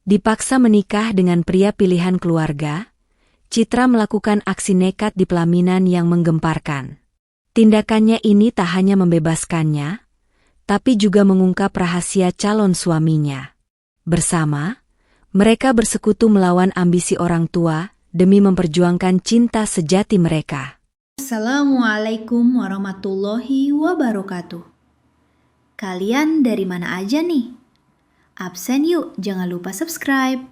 Dipaksa menikah dengan pria pilihan keluarga, Citra melakukan aksi nekat di pelaminan yang menggemparkan. Tindakannya ini tak hanya membebaskannya, tapi juga mengungkap rahasia calon suaminya. Bersama, mereka bersekutu melawan ambisi orang tua demi memperjuangkan cinta sejati mereka. Assalamualaikum warahmatullahi wabarakatuh. Kalian dari mana aja nih? Absen yuk, jangan lupa subscribe.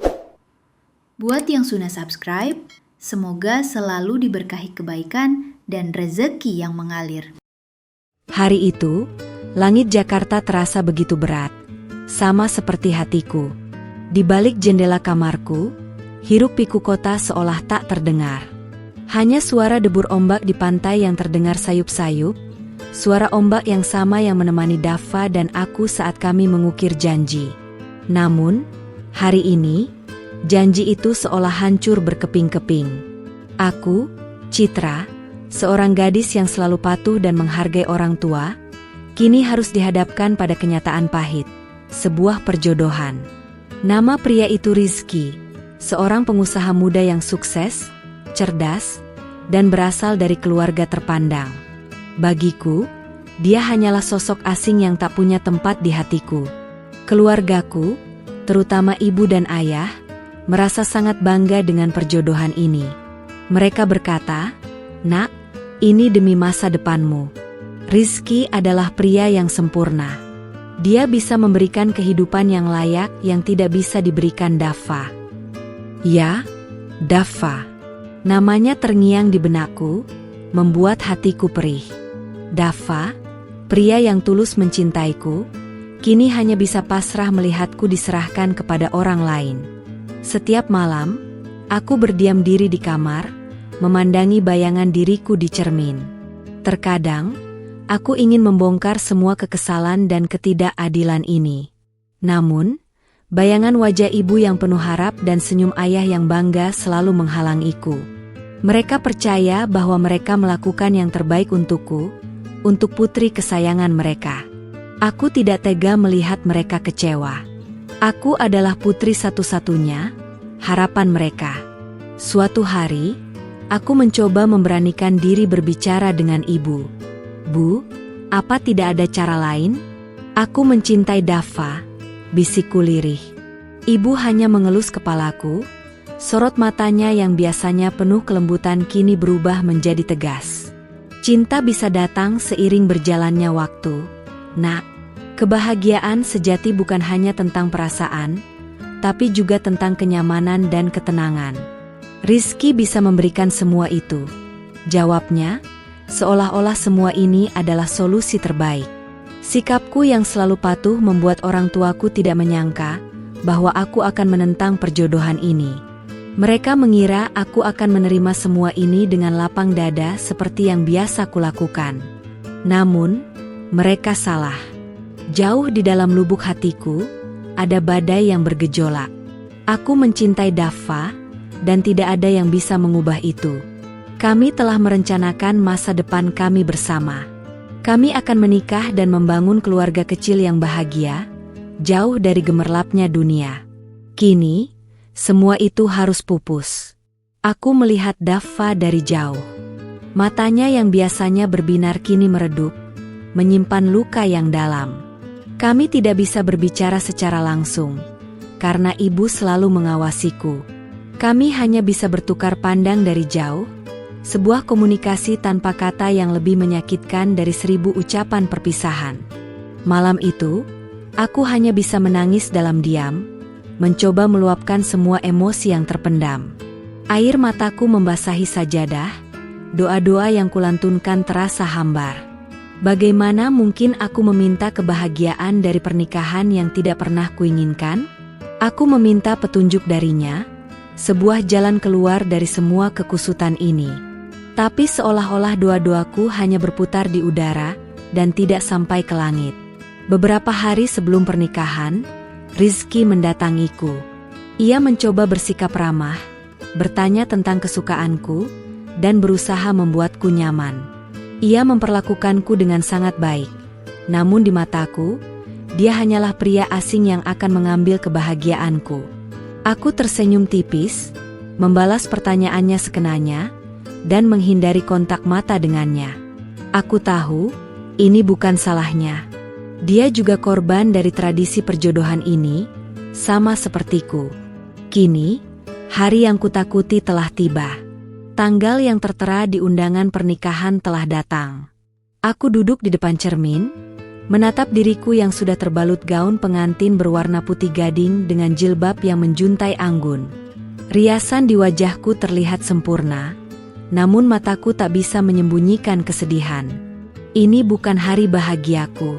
Buat yang sudah subscribe, semoga selalu diberkahi kebaikan dan rezeki yang mengalir. Hari itu, langit Jakarta terasa begitu berat, sama seperti hatiku. Di balik jendela kamarku, hiruk-pikuk kota seolah tak terdengar. Hanya suara debur ombak di pantai yang terdengar sayup-sayup, suara ombak yang sama yang menemani Dava dan aku saat kami mengukir janji. Namun, hari ini, janji itu seolah hancur berkeping-keping. Aku, Citra, seorang gadis yang selalu patuh dan menghargai orang tua, kini harus dihadapkan pada kenyataan pahit, sebuah perjodohan. Nama pria itu Rizky, seorang pengusaha muda yang sukses, cerdas, dan berasal dari keluarga terpandang. Bagiku, dia hanyalah sosok asing yang tak punya tempat di hatiku. Keluargaku, terutama ibu dan ayah, merasa sangat bangga dengan perjodohan ini. Mereka berkata, "Nak, ini demi masa depanmu." Rizky adalah pria yang sempurna. Dia bisa memberikan kehidupan yang layak yang tidak bisa diberikan Dava. Ya, Dava. Namanya terngiang di benakku, membuat hatiku perih. Dava, pria yang tulus mencintaiku, kini hanya bisa pasrah melihatku diserahkan kepada orang lain. Setiap malam, aku berdiam diri di kamar, memandangi bayangan diriku di cermin. Terkadang, aku ingin membongkar semua kekesalan dan ketidakadilan ini. Namun, bayangan wajah ibu yang penuh harap dan senyum ayah yang bangga selalu menghalangiku. Mereka percaya bahwa mereka melakukan yang terbaik untukku, untuk putri kesayangan mereka. Aku tidak tega melihat mereka kecewa. Aku adalah putri satu-satunya, harapan mereka. Suatu hari, aku mencoba memberanikan diri berbicara dengan ibu. "Bu, apa tidak ada cara lain? Aku mencintai Dava," bisikku lirih. Ibu hanya mengelus kepalaku, sorot matanya yang biasanya penuh kelembutan kini berubah menjadi tegas. "Cinta bisa datang seiring berjalannya waktu, Nak. Kebahagiaan sejati bukan hanya tentang perasaan, tapi juga tentang kenyamanan dan ketenangan. Rizky bisa memberikan semua itu," jawabnya, seolah-olah semua ini adalah solusi terbaik. Sikapku yang selalu patuh membuat orang tuaku tidak menyangka bahwa aku akan menentang perjodohan ini. Mereka mengira aku akan menerima semua ini dengan lapang dada seperti yang biasa kulakukan. Namun, mereka salah. Jauh di dalam lubuk hatiku, ada badai yang bergejolak. Aku mencintai Dava, dan tidak ada yang bisa mengubah itu. Kami telah merencanakan masa depan kami bersama. Kami akan menikah dan membangun keluarga kecil yang bahagia, jauh dari gemerlapnya dunia. Kini, semua itu harus pupus. Aku melihat Dava dari jauh. Matanya yang biasanya berbinar kini meredup, menyimpan luka yang dalam. Kami tidak bisa berbicara secara langsung, karena ibu selalu mengawasiku. Kami hanya bisa bertukar pandang dari jauh, sebuah komunikasi tanpa kata yang lebih menyakitkan dari 1000 ucapan perpisahan. Malam itu, aku hanya bisa menangis dalam diam, mencoba meluapkan semua emosi yang terpendam. Air mataku membasahi sajadah, doa-doa yang kulantunkan terasa hambar. Bagaimana mungkin aku meminta kebahagiaan dari pernikahan yang tidak pernah kuinginkan? Aku meminta petunjuk darinya, sebuah jalan keluar dari semua kekusutan ini. Tapi seolah-olah doa-doaku hanya berputar di udara dan tidak sampai ke langit. Beberapa hari sebelum pernikahan, Rizky mendatangiku. Ia mencoba bersikap ramah, bertanya tentang kesukaanku, dan berusaha membuatku nyaman. Ia memperlakukanku dengan sangat baik. Namun di mataku, dia hanyalah pria asing yang akan mengambil kebahagiaanku. Aku tersenyum tipis, membalas pertanyaannya sekenanya, dan menghindari kontak mata dengannya. Aku tahu, ini bukan salahnya. Dia juga korban dari tradisi perjodohan ini, sama sepertiku. Kini, hari yang kutakuti telah tiba. Tanggal yang tertera di undangan pernikahan telah datang. Aku duduk di depan cermin, menatap diriku yang sudah terbalut gaun pengantin berwarna putih gading dengan jilbab yang menjuntai anggun. Riasan di wajahku terlihat sempurna, namun mataku tak bisa menyembunyikan kesedihan. Ini bukan hari bahagiaku.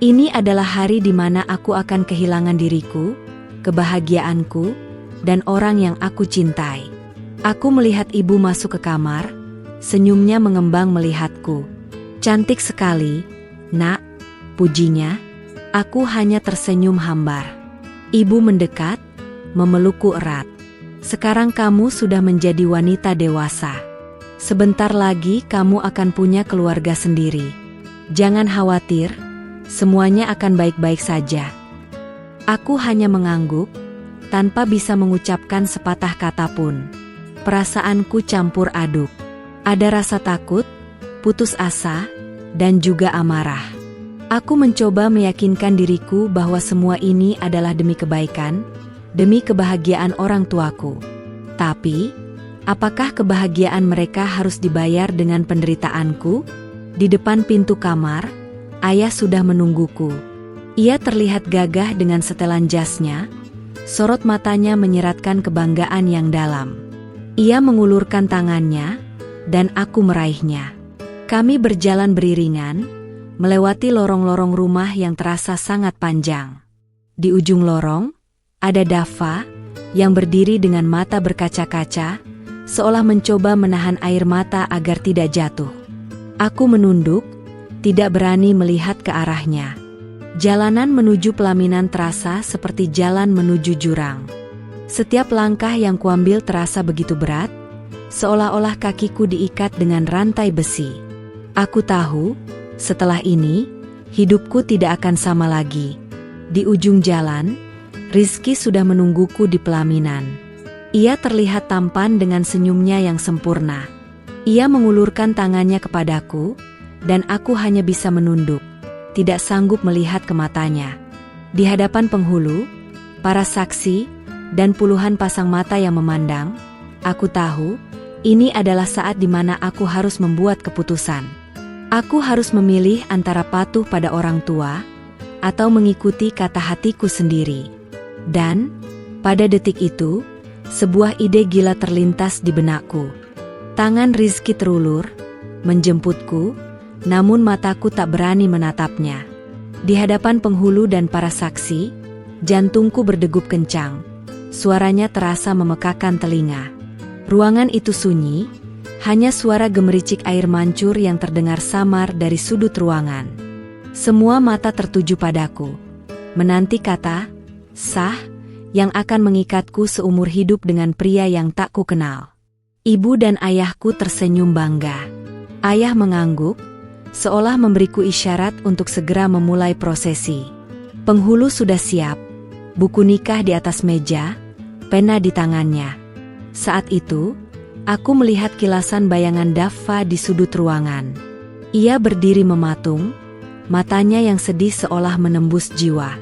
Ini adalah hari di mana aku akan kehilangan diriku, kebahagiaanku, dan orang yang aku cintai. Aku melihat ibu masuk ke kamar, senyumnya mengembang melihatku. Cantik sekali, nak, pujinya. Aku hanya tersenyum hambar. Ibu mendekat, memelukku erat. Sekarang kamu sudah menjadi wanita dewasa. Sebentar lagi kamu akan punya keluarga sendiri. Jangan khawatir, semuanya akan baik-baik saja. Aku hanya mengangguk, tanpa bisa mengucapkan sepatah kata pun. Perasaanku campur aduk. Ada rasa takut, putus asa, dan juga amarah. Aku mencoba meyakinkan diriku bahwa semua ini adalah demi kebaikan, demi kebahagiaan orang tuaku. Tapi, apakah kebahagiaan mereka harus dibayar dengan penderitaanku? Di depan pintu kamar, ayah sudah menungguku. Ia terlihat gagah dengan setelan jasnya, sorot matanya menyeratkan kebanggaan yang dalam. Ia mengulurkan tangannya, dan aku meraihnya. Kami berjalan beriringan, melewati lorong-lorong rumah yang terasa sangat panjang. Di ujung lorong, ada Dava, yang berdiri dengan mata berkaca-kaca, seolah mencoba menahan air mata agar tidak jatuh. Aku menunduk, tidak berani melihat ke arahnya. Jalanan menuju pelaminan terasa seperti jalan menuju jurang. Setiap langkah yang kuambil terasa begitu berat, seolah-olah kakiku diikat dengan rantai besi. Aku tahu, setelah ini, hidupku tidak akan sama lagi. Di ujung jalan, Rizky sudah menungguku di pelaminan. Ia terlihat tampan dengan senyumnya yang sempurna. Ia mengulurkan tangannya kepadaku, dan aku hanya bisa menunduk, tidak sanggup melihat ke matanya. Di hadapan penghulu, para saksi, dan puluhan pasang mata yang memandang, aku tahu, ini adalah saat di mana aku harus membuat keputusan. Aku harus memilih antara patuh pada orang tua, atau mengikuti kata hatiku sendiri. Dan, pada detik itu, sebuah ide gila terlintas di benakku. Tangan Rizky terulur, menjemputku, namun mataku tak berani menatapnya. Di hadapan penghulu dan para saksi, jantungku berdegup kencang. Suaranya terasa memekakan telinga. Ruangan itu sunyi, hanya suara gemericik air mancur yang terdengar samar dari sudut ruangan. Semua mata tertuju padaku, menanti kata sah yang akan mengikatku seumur hidup dengan pria yang tak ku kenal. Ibu dan ayahku tersenyum bangga. Ayah mengangguk, seolah memberiku isyarat untuk segera memulai prosesi. Penghulu sudah siap, buku nikah di atas meja, pena di tangannya. Saat itu, aku melihat kilasan bayangan Dava di sudut ruangan. Ia berdiri mematung, matanya yang sedih seolah menembus jiwa.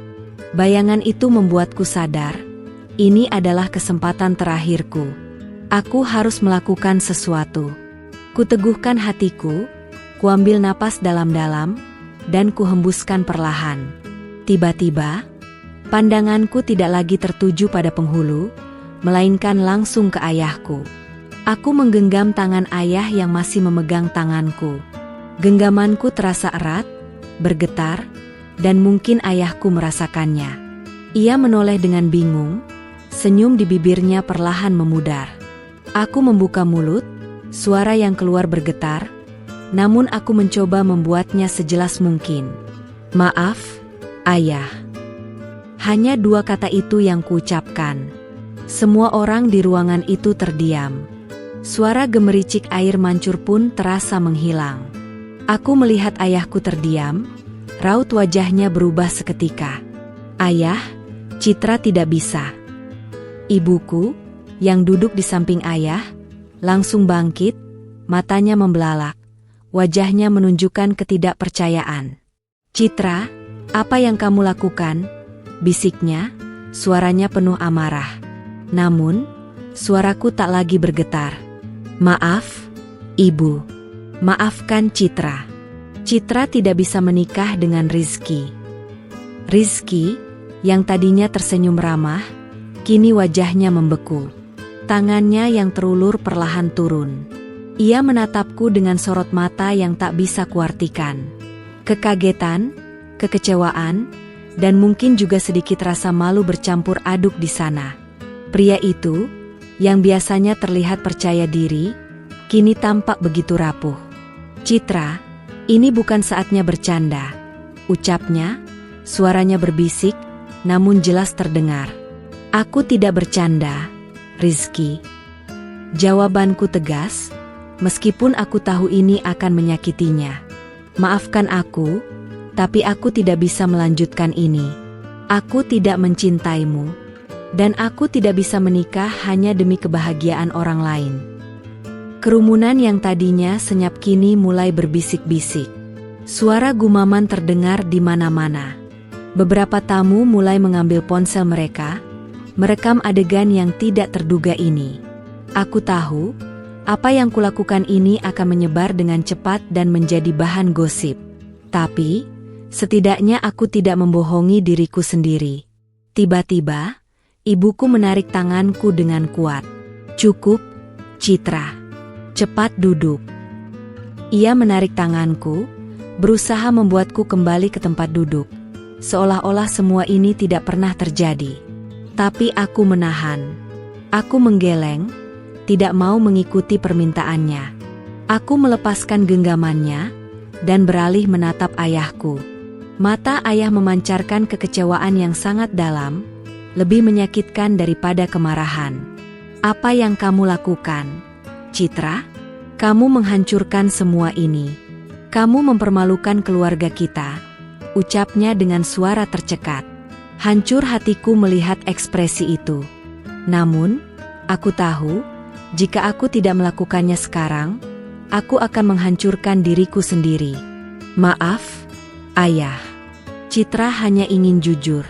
Bayangan itu membuatku sadar, ini adalah kesempatan terakhirku. Aku harus melakukan sesuatu. Kuteguhkan hatiku, kuambil napas dalam-dalam, dan kuhembuskan perlahan. Tiba-tiba, pandanganku tidak lagi tertuju pada penghulu, melainkan langsung ke ayahku. Aku menggenggam tangan ayah yang masih memegang tanganku. Genggamanku terasa erat, bergetar, dan mungkin ayahku merasakannya. Ia menoleh dengan bingung, senyum di bibirnya perlahan memudar. Aku membuka mulut, suara yang keluar bergetar, namun aku mencoba membuatnya sejelas mungkin. Maaf, ayah. Hanya dua kata itu yang kuucapkan. Semua orang di ruangan itu terdiam. Suara gemericik air mancur pun terasa menghilang. Aku melihat ayahku terdiam, raut wajahnya berubah seketika. Ayah, Citra tidak bisa. Ibuku, yang duduk di samping ayah, langsung bangkit, matanya membelalak, wajahnya menunjukkan ketidakpercayaan. "Citra, apa yang kamu lakukan?" bisiknya, suaranya penuh amarah. Namun, suaraku tak lagi bergetar. "Maaf, Ibu. Maafkan Citra. Citra tidak bisa menikah dengan Rizky." Rizky, yang tadinya tersenyum ramah, kini wajahnya membeku. Tangannya yang terulur perlahan turun. Ia menatapku dengan sorot mata yang tak bisa kuartikan. Kekagetan, kekecewaan, dan mungkin juga sedikit rasa malu bercampur aduk di sana. Pria itu, yang biasanya terlihat percaya diri, kini tampak begitu rapuh. "Citra, ini bukan saatnya bercanda," ucapnya, suaranya berbisik, namun jelas terdengar. "Aku tidak bercanda, Rizky." Jawabanku tegas, meskipun aku tahu ini akan menyakitinya. "Maafkan aku, tapi aku tidak bisa melanjutkan ini. Aku tidak mencintaimu, dan aku tidak bisa menikah hanya demi kebahagiaan orang lain." Kerumunan yang tadinya senyap kini mulai berbisik-bisik. Suara gumaman terdengar di mana-mana. Beberapa tamu mulai mengambil ponsel mereka, merekam adegan yang tidak terduga ini. Aku tahu, apa yang kulakukan ini akan menyebar dengan cepat dan menjadi bahan gosip. Tapi, setidaknya aku tidak membohongi diriku sendiri. Tiba-tiba, ibuku menarik tanganku dengan kuat. "Cukup, Citra. Cepat duduk." Ia menarik tanganku, berusaha membuatku kembali ke tempat duduk. Seolah-olah semua ini tidak pernah terjadi. Tapi aku menahan. Aku menggeleng, tidak mau mengikuti permintaannya. Aku melepaskan genggamannya, dan beralih menatap ayahku. Mata ayah memancarkan kekecewaan yang sangat dalam, lebih menyakitkan daripada kemarahan. "Apa yang kamu lakukan, Citra? Kamu menghancurkan semua ini. Kamu mempermalukan keluarga kita," ucapnya dengan suara tercekat. Hancur hatiku melihat ekspresi itu. Namun, aku tahu, jika aku tidak melakukannya sekarang, aku akan menghancurkan diriku sendiri. "Maaf, Ayah. Citra hanya ingin jujur.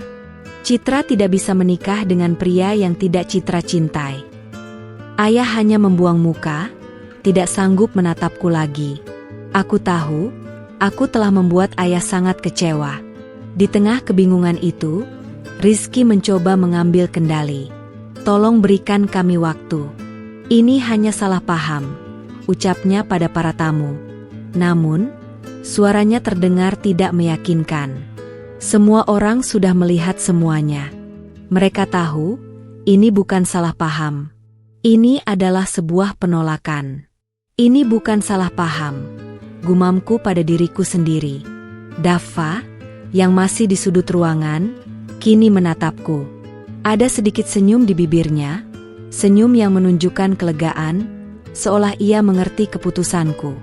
Citra tidak bisa menikah dengan pria yang tidak Citra cintai." Ayah hanya membuang muka, tidak sanggup menatapku lagi. Aku tahu, aku telah membuat ayah sangat kecewa. Di tengah kebingungan itu, Rizky mencoba mengambil kendali. "Tolong berikan kami waktu. Ini hanya salah paham," ucapnya pada para tamu. Namun, suaranya terdengar tidak meyakinkan. Semua orang sudah melihat semuanya. Mereka tahu, ini bukan salah paham. Ini adalah sebuah penolakan. "Ini bukan salah paham," gumamku pada diriku sendiri. Dava, yang masih di sudut ruangan, kini menatapku. Ada sedikit senyum di bibirnya, senyum yang menunjukkan kelegaan, seolah ia mengerti keputusanku.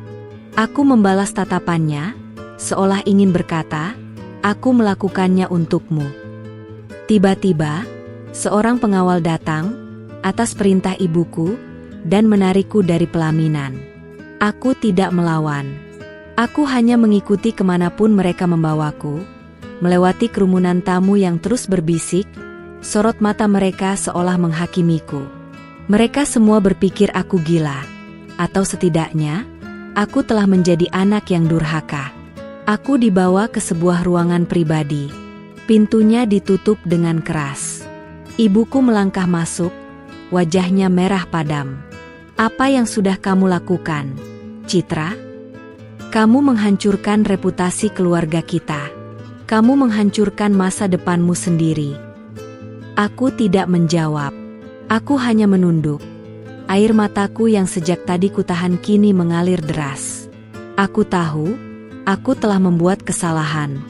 Aku membalas tatapannya, seolah ingin berkata, "Aku melakukannya untukmu." Tiba-tiba, seorang pengawal datang, atas perintah ibuku, dan menarikku dari pelaminan. Aku tidak melawan. Aku hanya mengikuti kemanapun mereka membawaku, melewati kerumunan tamu yang terus berbisik, sorot mata mereka seolah menghakimiku. Mereka semua berpikir aku gila, atau setidaknya, aku telah menjadi anak yang durhaka. Aku dibawa ke sebuah ruangan pribadi. Pintunya ditutup dengan keras. Ibuku melangkah masuk, wajahnya merah padam. "Apa yang sudah kamu lakukan, Citra? Kamu menghancurkan reputasi keluarga kita. Kamu menghancurkan masa depanmu sendiri." Aku tidak menjawab. Aku hanya menunduk. Air mataku yang sejak tadi kutahan kini mengalir deras. Aku tahu, aku telah membuat kesalahan.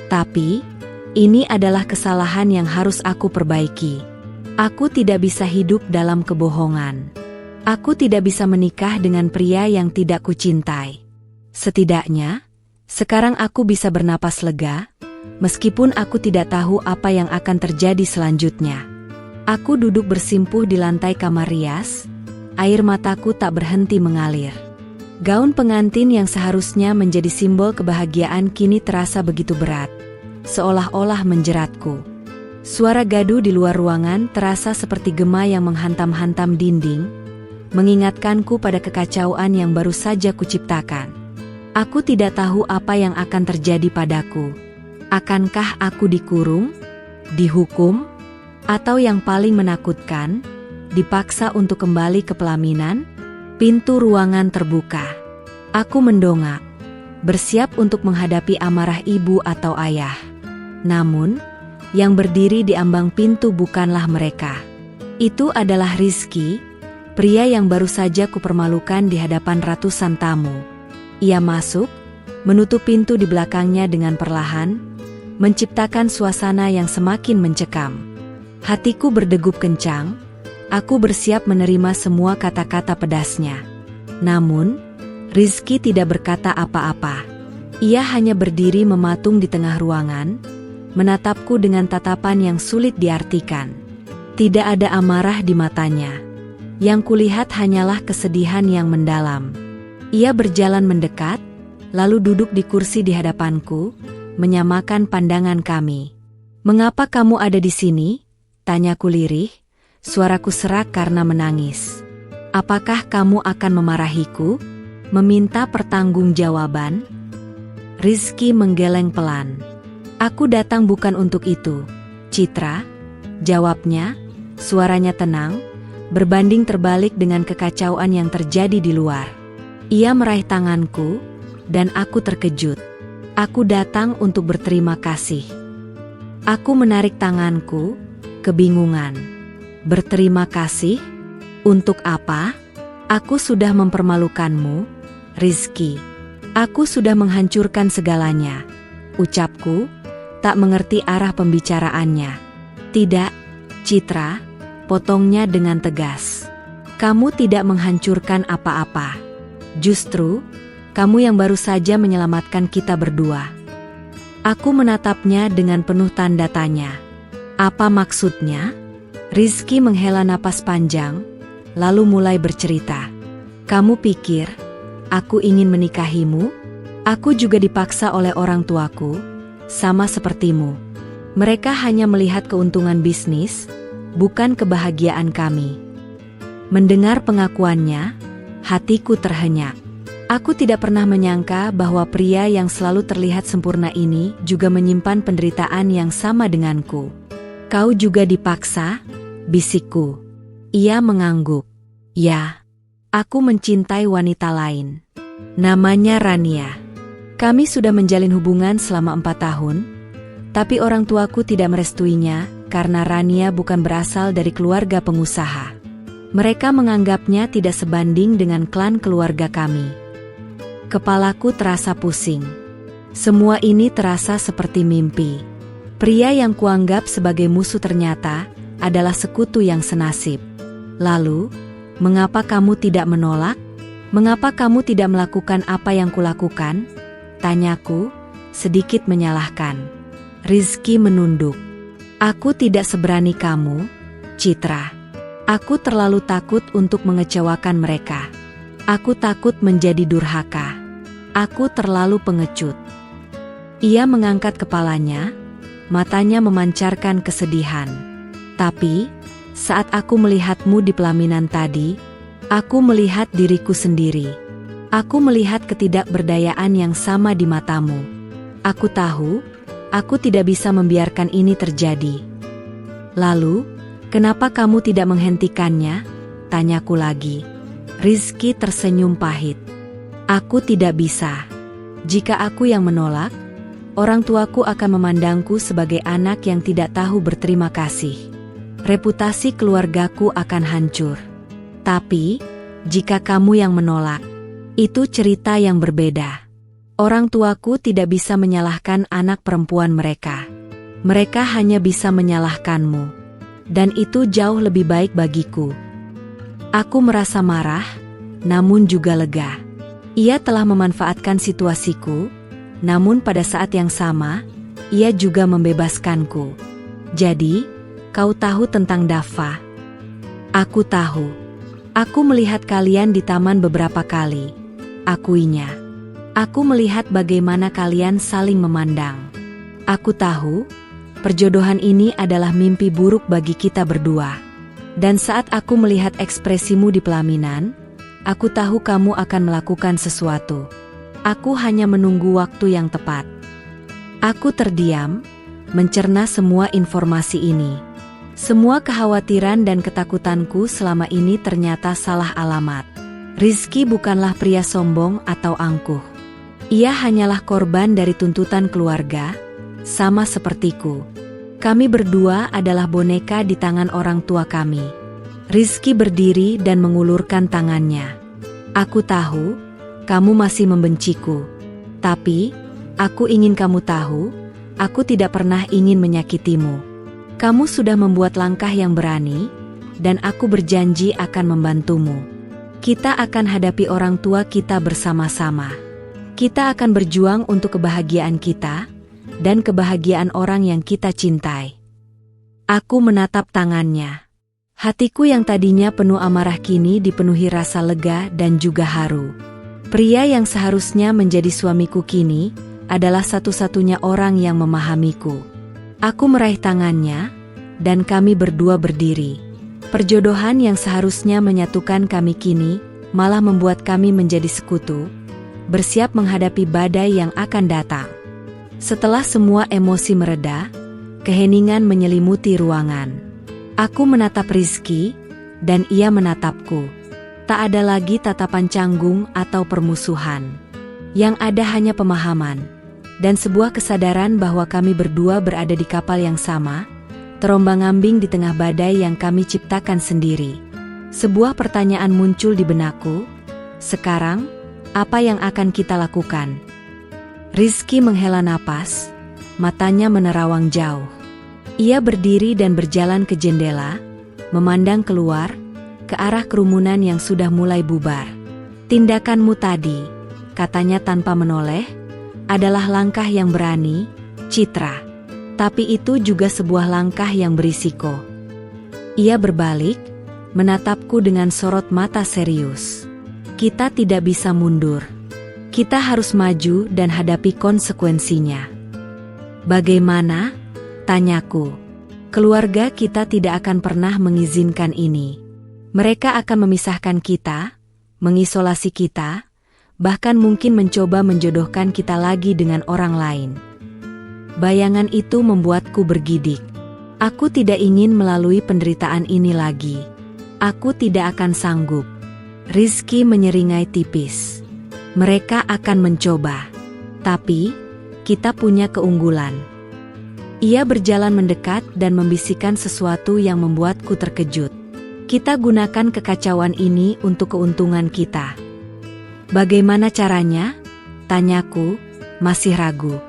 Tapi, ini adalah kesalahan yang harus aku perbaiki. Aku tidak bisa hidup dalam kebohongan. Aku tidak bisa menikah dengan pria yang tidak kucintai. Setidaknya, sekarang aku bisa bernapas lega, meskipun aku tidak tahu apa yang akan terjadi selanjutnya. Aku duduk bersimpuh di lantai kamar rias, air mataku tak berhenti mengalir. Gaun pengantin yang seharusnya menjadi simbol kebahagiaan kini terasa begitu berat, seolah-olah menjeratku. Suara gaduh di luar ruangan terasa seperti gema yang menghantam-hantam dinding, mengingatkanku pada kekacauan yang baru saja kuciptakan. Aku tidak tahu apa yang akan terjadi padaku. Akankah aku dikurung, dihukum, atau yang paling menakutkan, dipaksa untuk kembali ke pelaminan? Pintu ruangan terbuka. Aku mendongak, bersiap untuk menghadapi amarah ibu atau ayah. Namun, yang berdiri di ambang pintu bukanlah mereka. Itu adalah Rizky, pria yang baru saja kupermalukan di hadapan ratusan tamu. Ia masuk, menutup pintu di belakangnya dengan perlahan, menciptakan suasana yang semakin mencekam. Hatiku berdegup kencang. Aku bersiap menerima semua kata-kata pedasnya. Namun, Rizky tidak berkata apa-apa. Ia hanya berdiri mematung di tengah ruangan, menatapku dengan tatapan yang sulit diartikan. Tidak ada amarah di matanya. Yang kulihat hanyalah kesedihan yang mendalam. Ia berjalan mendekat, lalu duduk di kursi di hadapanku, menyamakan pandangan kami. "Mengapa kamu ada di sini?" tanyaku lirih. Suaraku serak karena menangis. "Apakah kamu akan memarahiku? Meminta pertanggungjawaban?" Rizky menggeleng pelan. "Aku datang bukan untuk itu, Citra," jawabnya, suaranya tenang, berbanding terbalik dengan kekacauan yang terjadi di luar. Ia meraih tanganku, dan aku terkejut. "Aku datang untuk berterima kasih." Aku menarik tanganku, kebingungan. "Berterima kasih? Untuk apa? Aku sudah mempermalukanmu, Rizky. Aku sudah menghancurkan segalanya," ucapku, tak mengerti arah pembicaraannya. "Tidak, Citra," potongnya dengan tegas. "Kamu tidak menghancurkan apa-apa. Justru, kamu yang baru saja menyelamatkan kita berdua." Aku menatapnya dengan penuh tanda tanya. "Apa maksudnya?" Rizky menghela napas panjang, lalu mulai bercerita. "Kamu pikir aku ingin menikahimu? Aku juga dipaksa oleh orang tuaku, sama sepertimu. Mereka hanya melihat keuntungan bisnis, bukan kebahagiaan kami." Mendengar pengakuannya, hatiku terhenyak. Aku tidak pernah menyangka bahwa pria yang selalu terlihat sempurna ini juga menyimpan penderitaan yang sama denganku. "Kau juga dipaksa?" bisikku. Ia mengangguk. "Ya, aku mencintai wanita lain. Namanya Rania. Kami sudah menjalin hubungan selama 4 tahun, tapi orang tuaku tidak merestuinya karena Rania bukan berasal dari keluarga pengusaha. Mereka menganggapnya tidak sebanding dengan klan keluarga kami." Kepalaku terasa pusing. Semua ini terasa seperti mimpi. Pria yang kuanggap sebagai musuh ternyata adalah sekutu yang senasib. "Lalu, mengapa kamu tidak menolak? Mengapa kamu tidak melakukan apa yang kulakukan?" tanyaku, sedikit menyalahkan. Rizky menunduk. "Aku tidak seberani kamu, Citra. Aku terlalu takut untuk mengecewakan mereka. Aku takut menjadi durhaka. Aku terlalu pengecut." Ia mengangkat kepalanya, matanya memancarkan kesedihan. "Tapi, saat aku melihatmu di pelaminan tadi, aku melihat diriku sendiri. Aku melihat ketidakberdayaan yang sama di matamu. Aku tahu, aku tidak bisa membiarkan ini terjadi." "Lalu, kenapa kamu tidak menghentikannya?" tanyaku lagi. Rizky tersenyum pahit. "Aku tidak bisa. Jika aku yang menolak, orang tuaku akan memandangku sebagai anak yang tidak tahu berterima kasih. Reputasi keluargaku akan hancur. Tapi, jika kamu yang menolak, itu cerita yang berbeda. Orang tuaku tidak bisa menyalahkan anak perempuan mereka. Mereka hanya bisa menyalahkanmu. Dan itu jauh lebih baik bagiku." Aku merasa marah, namun juga lega. Ia telah memanfaatkan situasiku, namun pada saat yang sama, ia juga membebaskanku. Jadi, Kau tahu tentang Daffa? Aku tahu. Aku melihat kalian di taman beberapa kali. Akuinya. Aku melihat bagaimana kalian saling memandang. Aku tahu, perjodohan ini adalah mimpi buruk bagi kita berdua. Dan saat aku melihat ekspresimu di pelaminan, aku tahu kamu akan melakukan sesuatu. Aku hanya menunggu waktu yang tepat. Aku terdiam, mencerna semua informasi ini. Semua kekhawatiran dan ketakutanku selama ini ternyata salah alamat. Rizky bukanlah pria sombong atau angkuh. Ia hanyalah korban dari tuntutan keluarga, sama sepertiku. Kami berdua adalah boneka di tangan orang tua kami. Rizky berdiri dan mengulurkan tangannya. Aku tahu, kamu masih membenciku. Tapi, aku ingin kamu tahu, aku tidak pernah ingin menyakitimu. Kamu sudah membuat langkah yang berani, dan aku berjanji akan membantumu. Kita akan hadapi orang tua kita bersama-sama. Kita akan berjuang untuk kebahagiaan kita, dan kebahagiaan orang yang kita cintai. Aku menatap tangannya. Hatiku yang tadinya penuh amarah kini dipenuhi rasa lega dan juga haru. Pria yang seharusnya menjadi suamiku kini adalah satu-satunya orang yang memahamiku. Aku meraih tangannya, dan kami berdua berdiri. Perjodohan yang seharusnya menyatukan kami kini malah membuat kami menjadi sekutu, bersiap menghadapi badai yang akan datang. Setelah semua emosi mereda, keheningan menyelimuti ruangan. Aku menatap Rizky, dan ia menatapku. Tak ada lagi tatapan canggung atau permusuhan. Yang ada hanya pemahaman, dan sebuah kesadaran bahwa kami berdua berada di kapal yang sama, terombang-ambing di tengah badai yang kami ciptakan sendiri. Sebuah pertanyaan muncul di benakku. Sekarang, apa yang akan kita lakukan? Rizky menghela napas, matanya menerawang jauh. Ia berdiri dan berjalan ke jendela, memandang keluar, ke arah kerumunan yang sudah mulai bubar. Tindakanmu tadi, katanya tanpa menoleh, adalah langkah yang berani, Citra. Tapi itu juga sebuah langkah yang berisiko. Ia berbalik, menatapku dengan sorot mata serius. Kita tidak bisa mundur. Kita harus maju dan hadapi konsekuensinya. Bagaimana? Tanyaku. Keluarga kita tidak akan pernah mengizinkan ini. Mereka akan memisahkan kita, mengisolasi kita, bahkan mungkin mencoba menjodohkan kita lagi dengan orang lain. Bayangan itu membuatku bergidik. Aku tidak ingin melalui penderitaan ini lagi. Aku tidak akan sanggup. Rizky menyeringai tipis. Mereka akan mencoba. Tapi, kita punya keunggulan. Ia berjalan mendekat dan membisikkan sesuatu yang membuatku terkejut. Kita gunakan kekacauan ini untuk keuntungan kita. Bagaimana caranya? Tanyaku, masih ragu.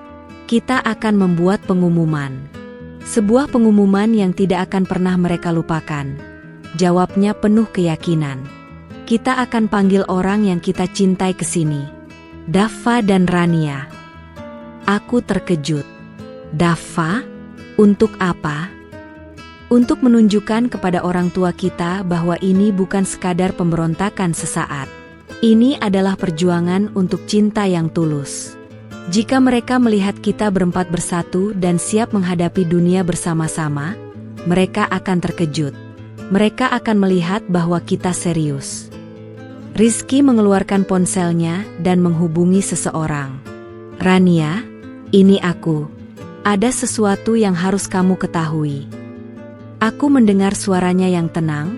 Kita akan membuat pengumuman. Sebuah pengumuman yang tidak akan pernah mereka lupakan. Jawabnya penuh keyakinan. Kita akan panggil orang yang kita cintai ke sini. Daffa dan Rania. Aku terkejut. Daffa? Untuk apa? Untuk menunjukkan kepada orang tua kita bahwa ini bukan sekadar pemberontakan sesaat. Ini adalah perjuangan untuk cinta yang tulus. Jika mereka melihat kita berempat bersatu dan siap menghadapi dunia bersama-sama, mereka akan terkejut. Mereka akan melihat bahwa kita serius. Rizky mengeluarkan ponselnya dan menghubungi seseorang. Rania, ini aku. Ada sesuatu yang harus kamu ketahui. Aku mendengar suaranya yang tenang,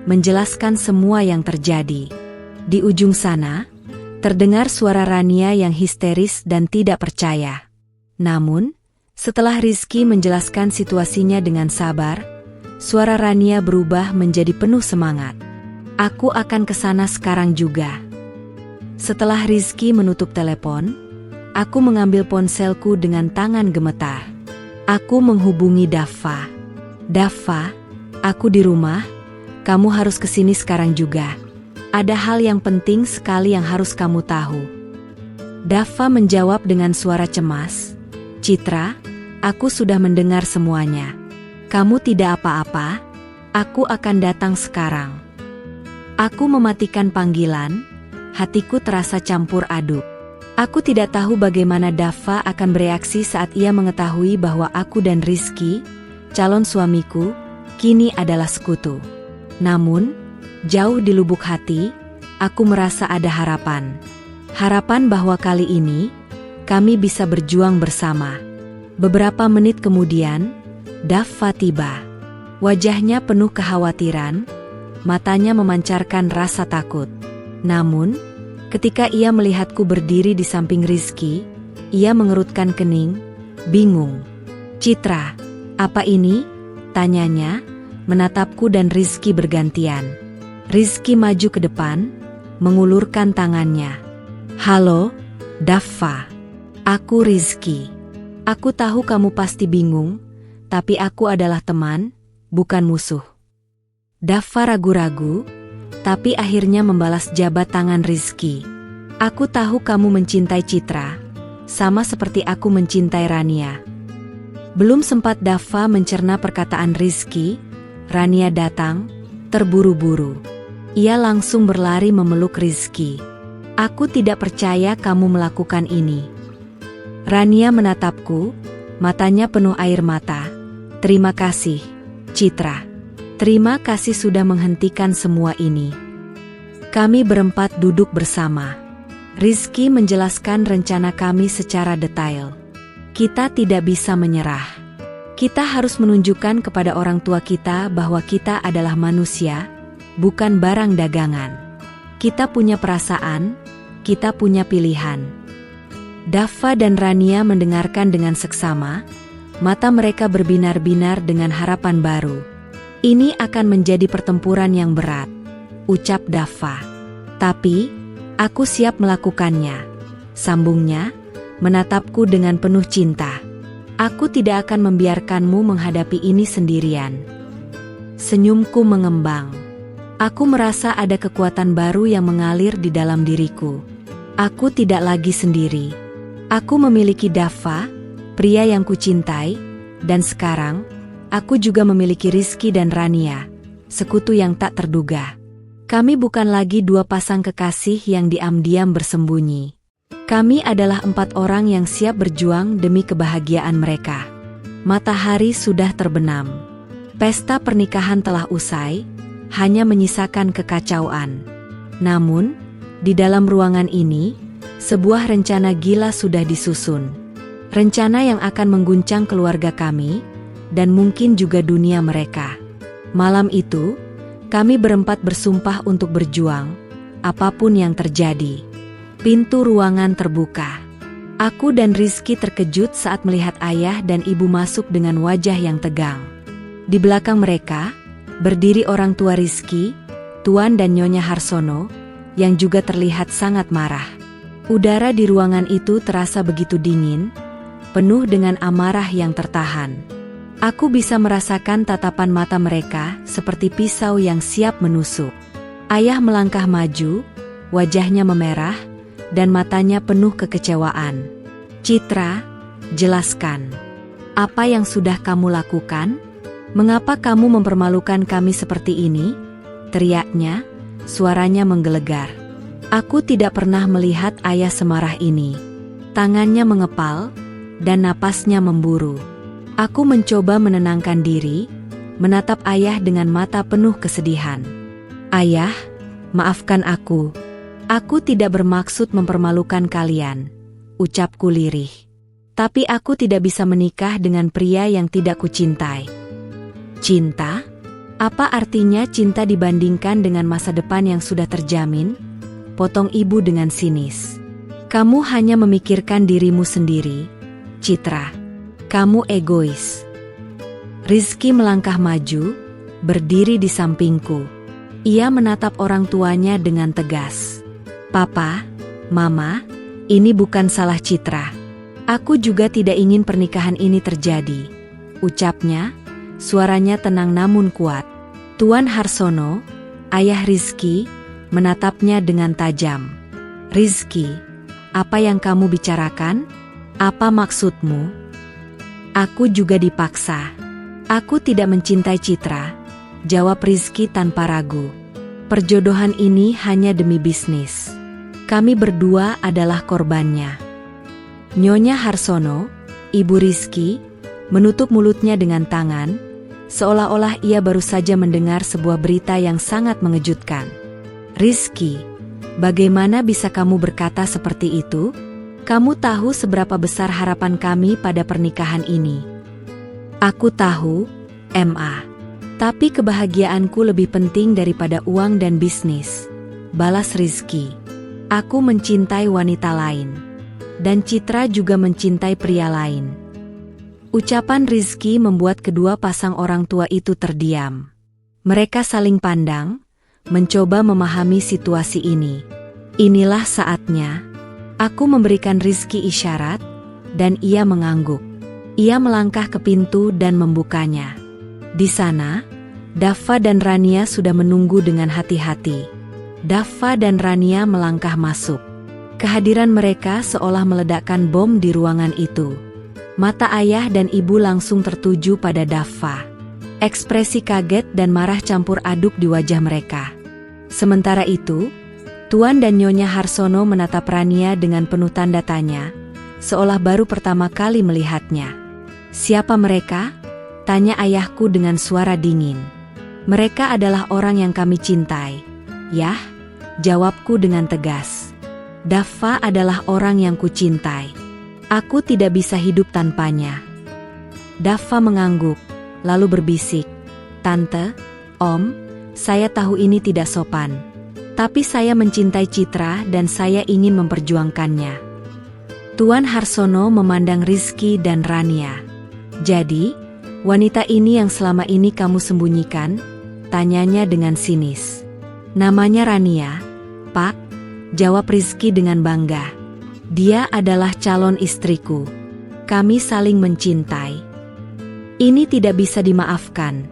menjelaskan semua yang terjadi. Di ujung sana, terdengar suara Rania yang histeris dan tidak percaya. Namun, setelah Rizky menjelaskan situasinya dengan sabar, suara Rania berubah menjadi penuh semangat. Aku akan ke sana sekarang juga. Setelah Rizky menutup telepon, aku mengambil ponselku dengan tangan gemetar. Aku menghubungi Daffa. Daffa, aku di rumah, kamu harus kesini sekarang juga. Ada hal yang penting sekali yang harus kamu tahu. Daffa menjawab dengan suara cemas. Citra, aku sudah mendengar semuanya. Kamu tidak apa-apa, aku akan datang sekarang. Aku mematikan panggilan, hatiku terasa campur aduk. Aku tidak tahu bagaimana Daffa akan bereaksi saat ia mengetahui bahwa aku dan Rizky, calon suamiku, kini adalah sekutu. Namun, jauh di lubuk hati, aku merasa ada harapan. Harapan bahwa kali ini, kami bisa berjuang bersama. Beberapa menit kemudian, Daffa tiba. Wajahnya penuh kekhawatiran, matanya memancarkan rasa takut. Namun, ketika ia melihatku berdiri di samping Rizky, ia mengerutkan kening, bingung. "Citra, apa ini?" tanyanya, menatapku dan Rizky bergantian. Rizky maju ke depan, mengulurkan tangannya. "Halo, Daffa. Aku Rizky. Aku tahu kamu pasti bingung, tapi aku adalah teman, bukan musuh." Daffa ragu-ragu, tapi akhirnya membalas jabat tangan Rizky. "Aku tahu kamu mencintai Citra, sama seperti aku mencintai Rania." Belum sempat Daffa mencerna perkataan Rizky, Rania datang, terburu-buru. Ia langsung berlari memeluk Rizky. "Aku tidak percaya kamu melakukan ini." Rania menatapku, matanya penuh air mata. "Terima kasih, Citra. Terima kasih sudah menghentikan semua ini." Kami berempat duduk bersama. Rizky menjelaskan rencana kami secara detail. Kita tidak bisa menyerah. Kita harus menunjukkan kepada orang tua kita bahwa kita adalah manusia, bukan barang dagangan. Kita punya perasaan, kita punya pilihan. Daffa dan Rania mendengarkan dengan seksama, mata mereka berbinar-binar dengan harapan baru. "Ini akan menjadi pertempuran yang berat," ucap Daffa. "Tapi, aku siap melakukannya," sambungnya, menatapku dengan penuh cinta. "Aku tidak akan membiarkanmu menghadapi ini sendirian." Senyumku mengembang. Aku merasa ada kekuatan baru yang mengalir di dalam diriku. Aku tidak lagi sendiri. Aku memiliki Daffa, pria yang kucintai, dan sekarang, aku juga memiliki Rizky dan Rania, sekutu yang tak terduga. Kami bukan lagi dua pasang kekasih yang diam-diam bersembunyi. Kami adalah 4 orang yang siap berjuang demi kebahagiaan mereka. Matahari sudah terbenam. Pesta pernikahan telah usai, hanya menyisakan kekacauan. Namun, di dalam ruangan ini, sebuah rencana gila sudah disusun. Rencana yang akan mengguncang keluarga kami, dan mungkin juga dunia mereka. Malam itu, kami berempat bersumpah untuk berjuang, apapun yang terjadi. Pintu ruangan terbuka. Aku dan Rizky terkejut saat melihat ayah dan ibu masuk dengan wajah yang tegang. Di belakang mereka, berdiri orang tua Rizky, Tuan dan Nyonya Harsono, yang juga terlihat sangat marah. Udara di ruangan itu terasa begitu dingin, penuh dengan amarah yang tertahan. Aku bisa merasakan tatapan mata mereka seperti pisau yang siap menusuk. Ayah melangkah maju, wajahnya memerah, dan matanya penuh kekecewaan. "Citra, jelaskan. Apa yang sudah kamu lakukan? Mengapa kamu mempermalukan kami seperti ini?" teriaknya, suaranya menggelegar. Aku tidak pernah melihat ayah semarah ini. Tangannya mengepal, dan napasnya memburu. Aku mencoba menenangkan diri, menatap ayah dengan mata penuh kesedihan. "Ayah, maafkan aku. Aku tidak bermaksud mempermalukan kalian," ucapku lirih. "Tapi aku tidak bisa menikah dengan pria yang tidak kucintai." "Cinta? Apa artinya cinta dibandingkan dengan masa depan yang sudah terjamin?" potong ibu dengan sinis. "Kamu hanya memikirkan dirimu sendiri, Citra. Kamu egois." Rizky melangkah maju, berdiri di sampingku. Ia menatap orang tuanya dengan tegas. "Papa, Mama, ini bukan salah Citra. Aku juga tidak ingin pernikahan ini terjadi," ucapnya, suaranya tenang namun kuat. Tuan Harsono, ayah Rizky, menatapnya dengan tajam. "Rizky, apa yang kamu bicarakan? Apa maksudmu?" "Aku juga dipaksa. Aku tidak mencintai Citra, jawab Rizky tanpa ragu. Perjodohan ini hanya demi bisnis. Kami berdua adalah korbannya. Nyonya Harsono, ibu Rizky, menutup mulutnya dengan tangan, seolah-olah ia baru saja mendengar sebuah berita yang sangat mengejutkan. Rizky, bagaimana bisa kamu berkata seperti itu? Kamu tahu seberapa besar harapan kami pada pernikahan ini. Aku tahu, Ma. Tapi kebahagiaanku lebih penting daripada uang dan bisnis, balas Rizky. Aku mencintai wanita lain. Dan Citra juga mencintai pria lain. Ucapan Rizky membuat kedua pasang orang tua itu terdiam. Mereka saling pandang, mencoba memahami situasi ini. Inilah saatnya. Aku memberikan Rizky isyarat, dan ia mengangguk. Ia melangkah ke pintu dan membukanya. Di sana, Daffa dan Rania sudah menunggu dengan hati-hati. Daffa dan Rania melangkah masuk. Kehadiran mereka seolah meledakkan bom di ruangan itu. Mata ayah dan ibu langsung tertuju pada Daffa. Ekspresi kaget dan marah campur aduk di wajah mereka. Sementara itu, Tuan dan Nyonya Harsono menatap Rania dengan penuh tanda tanya, seolah baru pertama kali melihatnya. Siapa mereka? Tanya ayahku dengan suara dingin. Mereka adalah orang yang kami cintai. Yah, jawabku dengan tegas. Daffa adalah orang yang kucintai. Aku tidak bisa hidup tanpanya. Daffa mengangguk, lalu berbisik. Tante, Om, saya tahu ini tidak sopan. Tapi saya mencintai Citra dan saya ingin memperjuangkannya. Tuan Harsono memandang Rizky dan Rania. Jadi, wanita ini yang selama ini kamu sembunyikan? Tanyanya dengan sinis. Namanya Rania, Pak, jawab Rizky dengan bangga. Dia adalah calon istriku. Kami saling mencintai. Ini tidak bisa dimaafkan,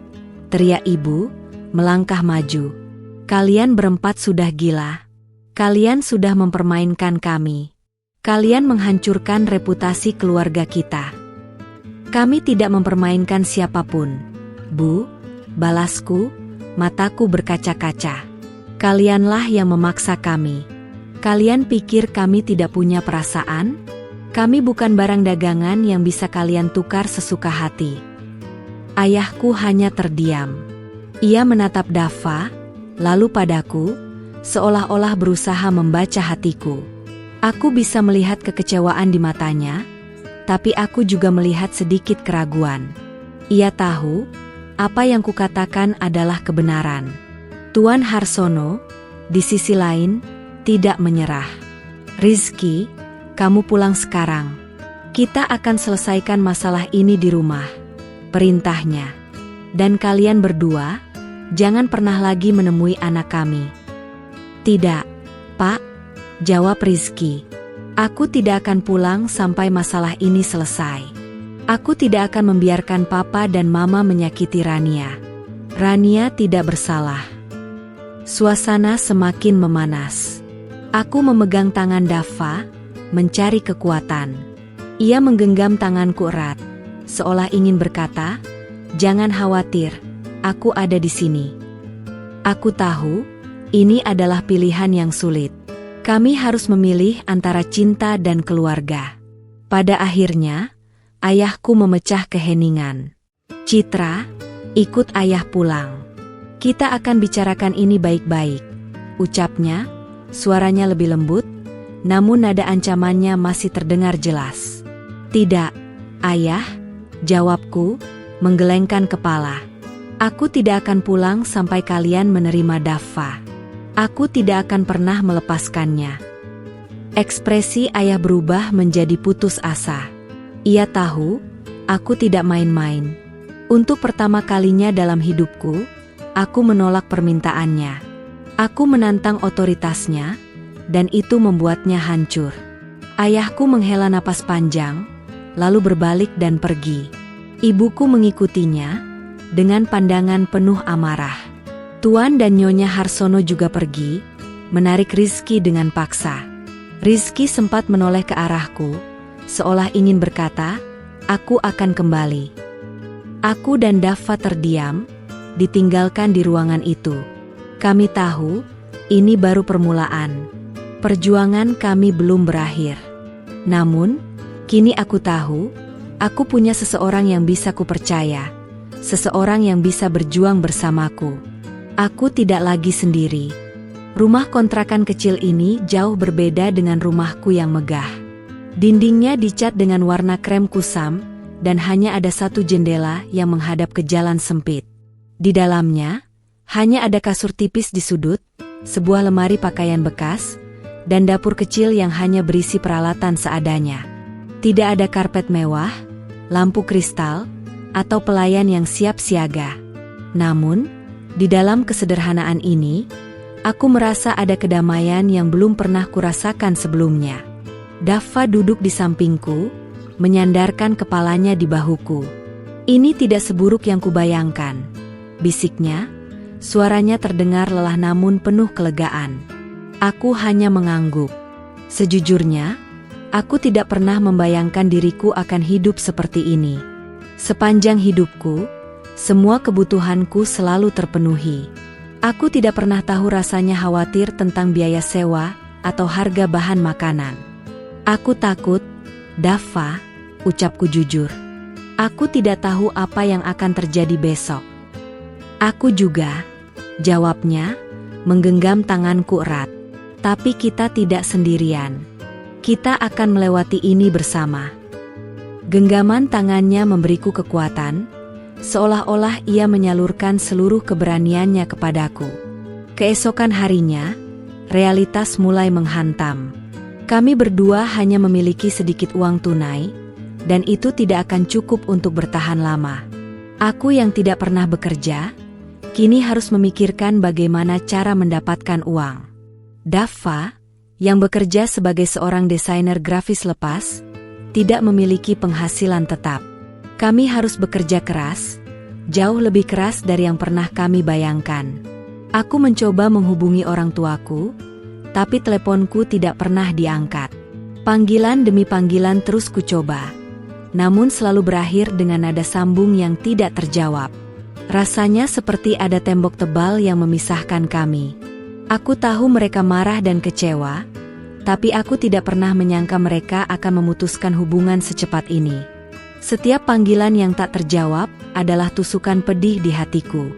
teriak ibu, melangkah maju. Kalian berempat sudah gila. Kalian sudah mempermainkan kami. Kalian menghancurkan reputasi keluarga kita. Kami tidak mempermainkan siapapun. Bu, balasku, mataku berkaca-kaca. Kalianlah yang memaksa kami. Kalian pikir kami tidak punya perasaan? Kami bukan barang dagangan yang bisa kalian tukar sesuka hati. Ayahku hanya terdiam. Ia menatap Daffa, lalu padaku, seolah-olah berusaha membaca hatiku. Aku bisa melihat kekecewaan di matanya, tapi aku juga melihat sedikit keraguan. Ia tahu, apa yang kukatakan adalah kebenaran. Tuan Harsono, di sisi lain, tidak menyerah. Rizky, kamu pulang sekarang. Kita akan selesaikan masalah ini di rumah. Perintahnya. Dan kalian berdua, jangan pernah lagi menemui anak kami. Tidak, Pak, jawab Rizky. Aku tidak akan pulang sampai masalah ini selesai. Aku tidak akan membiarkan Papa dan Mama menyakiti Rania. Rania tidak bersalah. Suasana semakin memanas. Aku memegang tangan Daffa, mencari kekuatan. Ia menggenggam tanganku erat, seolah ingin berkata, "Jangan khawatir, aku ada di sini." Aku tahu, ini adalah pilihan yang sulit. Kami harus memilih antara cinta dan keluarga. Pada akhirnya, ayahku memecah keheningan. Citra, ikut ayah pulang. Kita akan bicarakan ini baik-baik, ucapnya, suaranya lebih lembut, namun nada ancamannya masih terdengar jelas. Tidak, ayah, jawabku, menggelengkan kepala. Aku tidak akan pulang sampai kalian menerima Daffa. Aku tidak akan pernah melepaskannya. Ekspresi ayah berubah menjadi putus asa. Ia tahu, aku tidak main-main. Untuk pertama kalinya dalam hidupku, aku menolak permintaannya. Aku menantang otoritasnya, dan itu membuatnya hancur. Ayahku menghela napas panjang, lalu berbalik dan pergi. Ibuku mengikutinya, dengan pandangan penuh amarah. Tuan dan Nyonya Harsono juga pergi, menarik Rizky dengan paksa. Rizky sempat menoleh ke arahku, seolah ingin berkata, "Aku akan kembali." Aku dan Daffa terdiam, ditinggalkan di ruangan itu. Kami tahu, ini baru permulaan. Perjuangan kami belum berakhir. Namun, kini aku tahu, aku punya seseorang yang bisa kupercaya. Seseorang yang bisa berjuang bersamaku. Aku tidak lagi sendiri. Rumah kontrakan kecil ini jauh berbeda dengan rumahku yang megah. Dindingnya dicat dengan warna krem kusam, dan hanya ada satu jendela yang menghadap ke jalan sempit. Di dalamnya, hanya ada kasur tipis di sudut, sebuah lemari pakaian bekas, dan dapur kecil yang hanya berisi peralatan seadanya. Tidak ada karpet mewah, lampu kristal, atau pelayan yang siap siaga. Namun, di dalam kesederhanaan ini, aku merasa ada kedamaian yang belum pernah kurasakan sebelumnya. Daffa duduk di sampingku, menyandarkan kepalanya di bahuku. Ini tidak seburuk yang kubayangkan, bisiknya. Suaranya terdengar lelah namun penuh kelegaan. Aku hanya mengangguk. Sejujurnya, aku tidak pernah membayangkan diriku akan hidup seperti ini. Sepanjang hidupku, semua kebutuhanku selalu terpenuhi. Aku tidak pernah tahu rasanya khawatir tentang biaya sewa atau harga bahan makanan. Aku takut, Daffa, ucapku jujur. Aku tidak tahu apa yang akan terjadi besok. Aku juga, jawabnya, menggenggam tanganku erat. Tapi kita tidak sendirian. Kita akan melewati ini bersama. Genggaman tangannya memberiku kekuatan, seolah-olah ia menyalurkan seluruh keberaniannya kepadaku. Keesokan harinya, realitas mulai menghantam. Kami berdua hanya memiliki sedikit uang tunai, dan itu tidak akan cukup untuk bertahan lama. Aku yang tidak pernah bekerja, kini harus memikirkan bagaimana cara mendapatkan uang. Daffa, yang bekerja sebagai seorang desainer grafis lepas, tidak memiliki penghasilan tetap. Kami harus bekerja keras, jauh lebih keras dari yang pernah kami bayangkan. Aku mencoba menghubungi orang tuaku, tapi teleponku tidak pernah diangkat. Panggilan demi panggilan terus kucoba, namun selalu berakhir dengan nada sambung yang tidak terjawab. Rasanya seperti ada tembok tebal yang memisahkan kami. Aku tahu mereka marah dan kecewa, tapi aku tidak pernah menyangka mereka akan memutuskan hubungan secepat ini. Setiap panggilan yang tak terjawab adalah tusukan pedih di hatiku.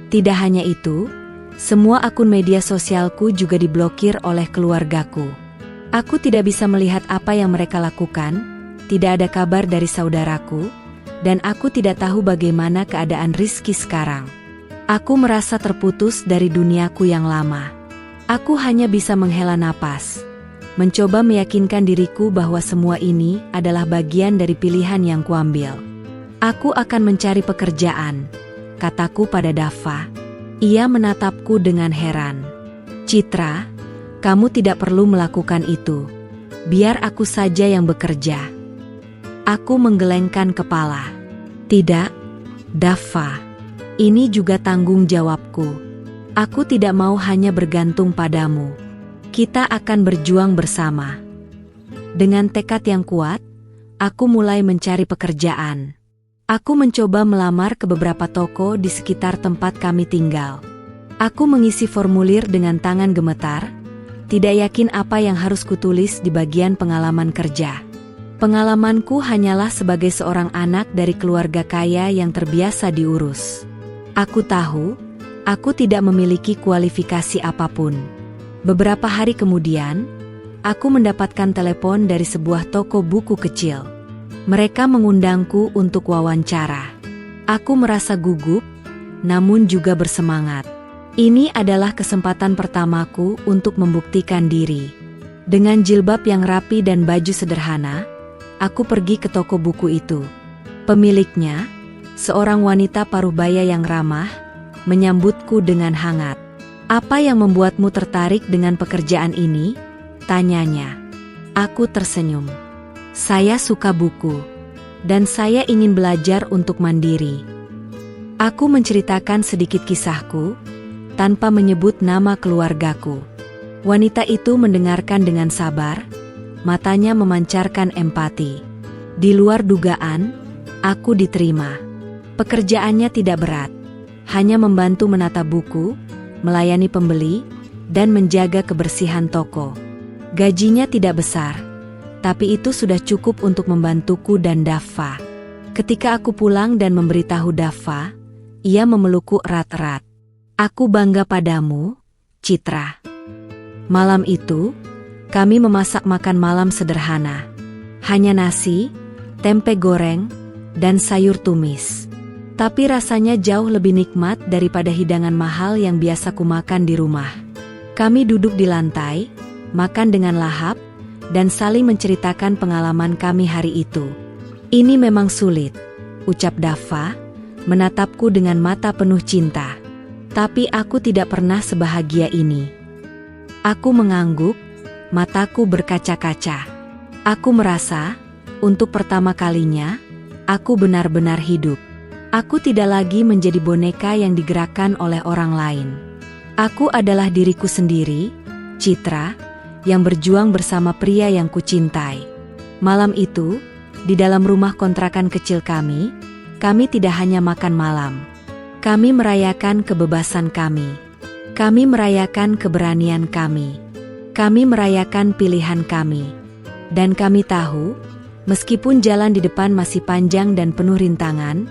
Tidak hanya itu, semua akun media sosialku juga diblokir oleh keluargaku. Aku tidak bisa melihat apa yang mereka lakukan, tidak ada kabar dari saudaraku, dan aku tidak tahu bagaimana keadaan Rizky sekarang. Aku merasa terputus dari duniaku yang lama. Aku hanya bisa menghela napas, mencoba meyakinkan diriku bahwa semua ini adalah bagian dari pilihan yang kuambil. Aku akan mencari pekerjaan, kataku pada Daffa. Ia menatapku dengan heran. Citra, kamu tidak perlu melakukan itu. Biar aku saja yang bekerja. Aku menggelengkan kepala. Tidak, Daffa. Ini juga tanggung jawabku. Aku tidak mau hanya bergantung padamu. Kita akan berjuang bersama. Dengan tekad yang kuat, aku mulai mencari pekerjaan. Aku mencoba melamar ke beberapa toko di sekitar tempat kami tinggal. Aku mengisi formulir dengan tangan gemetar, tidak yakin apa yang harus kutulis di bagian pengalaman kerja. Pengalamanku hanyalah sebagai seorang anak dari keluarga kaya yang terbiasa diurus. Aku tahu, aku tidak memiliki kualifikasi apapun. Beberapa hari kemudian, aku mendapatkan telepon dari sebuah toko buku kecil. Mereka mengundangku untuk wawancara. Aku merasa gugup, namun juga bersemangat. Ini adalah kesempatan pertamaku untuk membuktikan diri. Dengan jilbab yang rapi dan baju sederhana, aku pergi ke toko buku itu. Pemiliknya, seorang wanita paruhbaya yang ramah, menyambutku dengan hangat. "Apa yang membuatmu tertarik dengan pekerjaan ini?" tanyanya. Aku tersenyum. "Saya suka buku, dan saya ingin belajar untuk mandiri." Aku menceritakan sedikit kisahku, tanpa menyebut nama keluargaku. Wanita itu mendengarkan dengan sabar, matanya memancarkan empati. Di luar dugaan, aku diterima. Pekerjaannya tidak berat, hanya membantu menata buku, melayani pembeli, dan menjaga kebersihan toko. Gajinya tidak besar, tapi itu sudah cukup untuk membantuku dan Daffa. Ketika aku pulang dan memberitahu Daffa, ia memelukku erat-erat. Aku bangga padamu, Citra. Malam itu, kami memasak makan malam sederhana. Hanya nasi, tempe goreng, dan sayur tumis. Tapi rasanya jauh lebih nikmat daripada hidangan mahal yang biasa kumakan di rumah. Kami duduk di lantai, makan dengan lahap, dan saling menceritakan pengalaman kami hari itu. Ini memang sulit, ucap Daffa, menatapku dengan mata penuh cinta. Tapi aku tidak pernah sebahagia ini. Aku mengangguk, mataku berkaca-kaca. Aku merasa, untuk pertama kalinya, aku benar-benar hidup. Aku tidak lagi menjadi boneka yang digerakkan oleh orang lain. Aku adalah diriku sendiri, Citra, yang berjuang bersama pria yang kucintai. Malam itu, di dalam rumah kontrakan kecil kami tidak hanya makan malam. Kami merayakan kebebasan kami. Kami merayakan keberanian kami. Kami merayakan pilihan kami. Dan kami tahu, meskipun jalan di depan masih panjang dan penuh rintangan,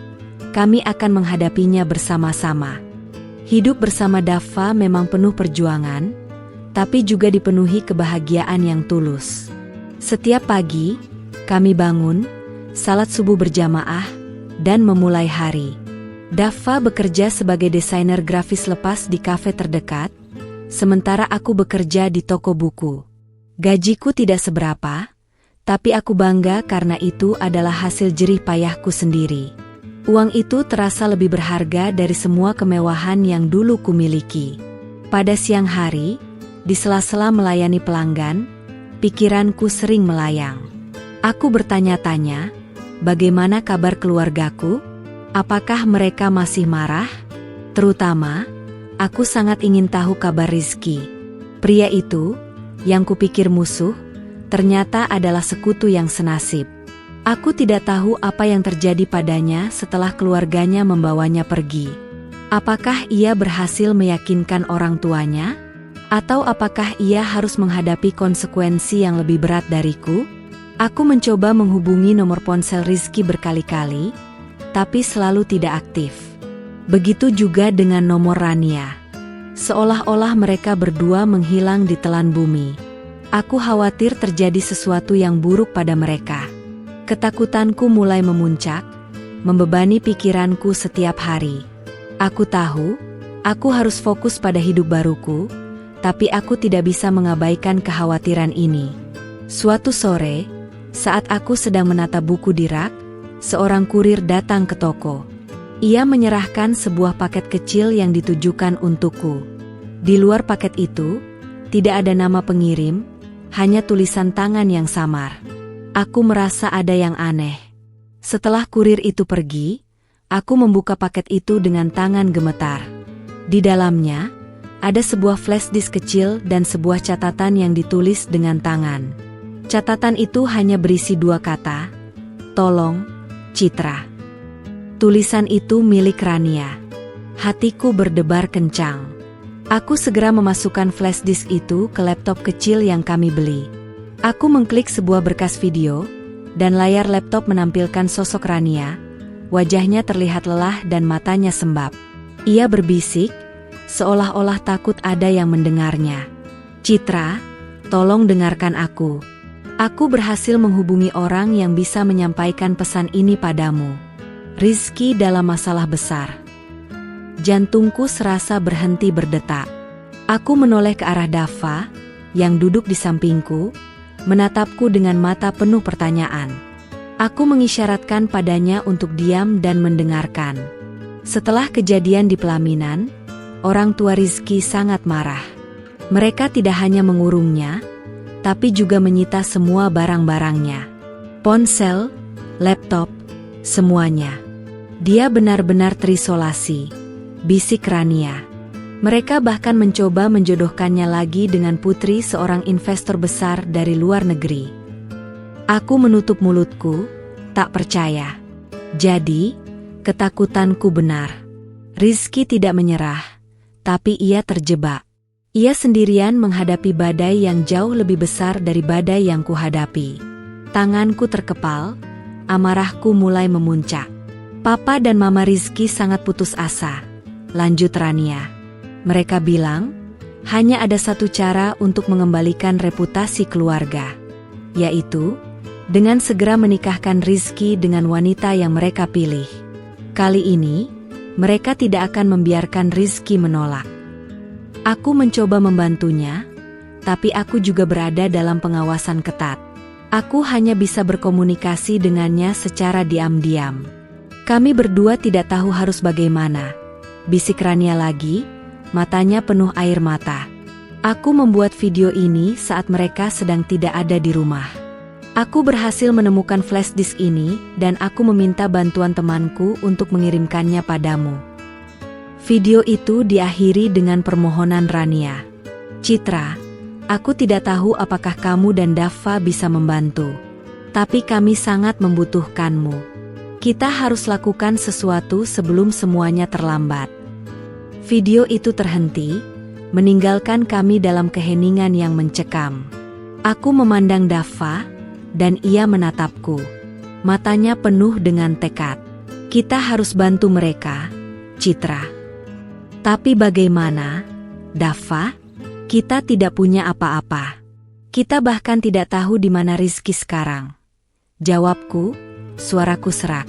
kami akan menghadapinya bersama-sama. Hidup bersama Daffa memang penuh perjuangan, tapi juga dipenuhi kebahagiaan yang tulus. Setiap pagi, kami bangun, salat subuh berjamaah, dan memulai hari. Daffa bekerja sebagai desainer grafis lepas di kafe terdekat, sementara aku bekerja di toko buku. Gajiku tidak seberapa, tapi aku bangga karena itu adalah hasil jerih payahku sendiri. Uang itu terasa lebih berharga dari semua kemewahan yang dulu kumiliki. Pada siang hari, di sela-sela melayani pelanggan, pikiranku sering melayang. Aku bertanya-tanya, bagaimana kabar keluargaku? Apakah mereka masih marah? Terutama, aku sangat ingin tahu kabar Rizky. Pria itu, yang kupikir musuh, ternyata adalah sekutu yang senasib. Aku tidak tahu apa yang terjadi padanya setelah keluarganya membawanya pergi. Apakah ia berhasil meyakinkan orang tuanya? Atau apakah ia harus menghadapi konsekuensi yang lebih berat dariku? Aku mencoba menghubungi nomor ponsel Rizky berkali-kali, tapi selalu tidak aktif. Begitu juga dengan nomor Rania. Seolah-olah mereka berdua menghilang di telan bumi. Aku khawatir terjadi sesuatu yang buruk pada mereka. Ketakutanku mulai memuncak, membebani pikiranku setiap hari. Aku tahu, aku harus fokus pada hidup baruku, tapi aku tidak bisa mengabaikan kekhawatiran ini. Suatu sore, saat aku sedang menata buku di rak, seorang kurir datang ke toko. Ia menyerahkan sebuah paket kecil yang ditujukan untukku. Di luar paket itu, tidak ada nama pengirim, hanya tulisan tangan yang samar. Aku merasa ada yang aneh. Setelah kurir itu pergi, aku membuka paket itu dengan tangan gemetar. Di dalamnya, ada sebuah flash disk kecil dan sebuah catatan yang ditulis dengan tangan. Catatan itu hanya berisi 2 kata, "Tolong, Citra." Tulisan itu milik Rania. Hatiku berdebar kencang. Aku segera memasukkan flash disk itu ke laptop kecil yang kami beli. Aku mengklik sebuah berkas video, dan layar laptop menampilkan sosok Rania. Wajahnya terlihat lelah dan matanya sembab. Ia berbisik, seolah-olah takut ada yang mendengarnya. "Citra, tolong dengarkan aku. Aku berhasil menghubungi orang yang bisa menyampaikan pesan ini padamu. Rizky dalam masalah besar." Jantungku serasa berhenti berdetak. Aku menoleh ke arah Daffa, yang duduk di sampingku, menatapku dengan mata penuh pertanyaan. Aku mengisyaratkan padanya untuk diam dan mendengarkan. Setelah kejadian di pelaminan, orang tua Rizky sangat marah. Mereka tidak hanya mengurungnya, tapi juga menyita semua barang-barangnya. Ponsel, laptop, semuanya. Dia benar-benar terisolasi, bisik Rania. Mereka bahkan mencoba menjodohkannya lagi dengan putri seorang investor besar dari luar negeri. Aku menutup mulutku, tak percaya. Jadi, Ketakutanku benar. Rizky tidak menyerah, tapi ia terjebak. Ia sendirian menghadapi badai yang jauh lebih besar dari badai yang kuhadapi. Tanganku terkepal, amarahku mulai memuncak. Papa dan Mama Rizky sangat putus asa. Lanjut Rania. Mereka bilang, hanya ada satu cara untuk mengembalikan reputasi keluarga, yaitu dengan segera menikahkan Rizky dengan wanita yang mereka pilih. Kali ini, mereka tidak akan membiarkan Rizky menolak. Aku mencoba membantunya, tapi aku juga berada dalam pengawasan ketat. Aku hanya bisa berkomunikasi dengannya secara diam-diam. Kami berdua tidak tahu harus bagaimana. Bisik Rania lagi, matanya penuh air mata. Aku membuat video ini saat mereka sedang tidak ada di rumah. Aku berhasil menemukan flash disk ini dan aku meminta bantuan temanku untuk mengirimkannya padamu. Video itu diakhiri dengan permohonan Rania. Citra, aku tidak tahu apakah kamu dan Dava bisa membantu. Tapi kami sangat membutuhkanmu. Kita harus lakukan sesuatu sebelum semuanya terlambat. Video itu terhenti, meninggalkan kami dalam keheningan yang mencekam. Aku memandang Dava, dan ia menatapku. Matanya penuh dengan tekad. Kita harus bantu mereka, Citra. Tapi bagaimana, Dava? Kita tidak punya apa-apa. Kita bahkan tidak tahu di mana Rizky sekarang. Jawabku, suaraku serak.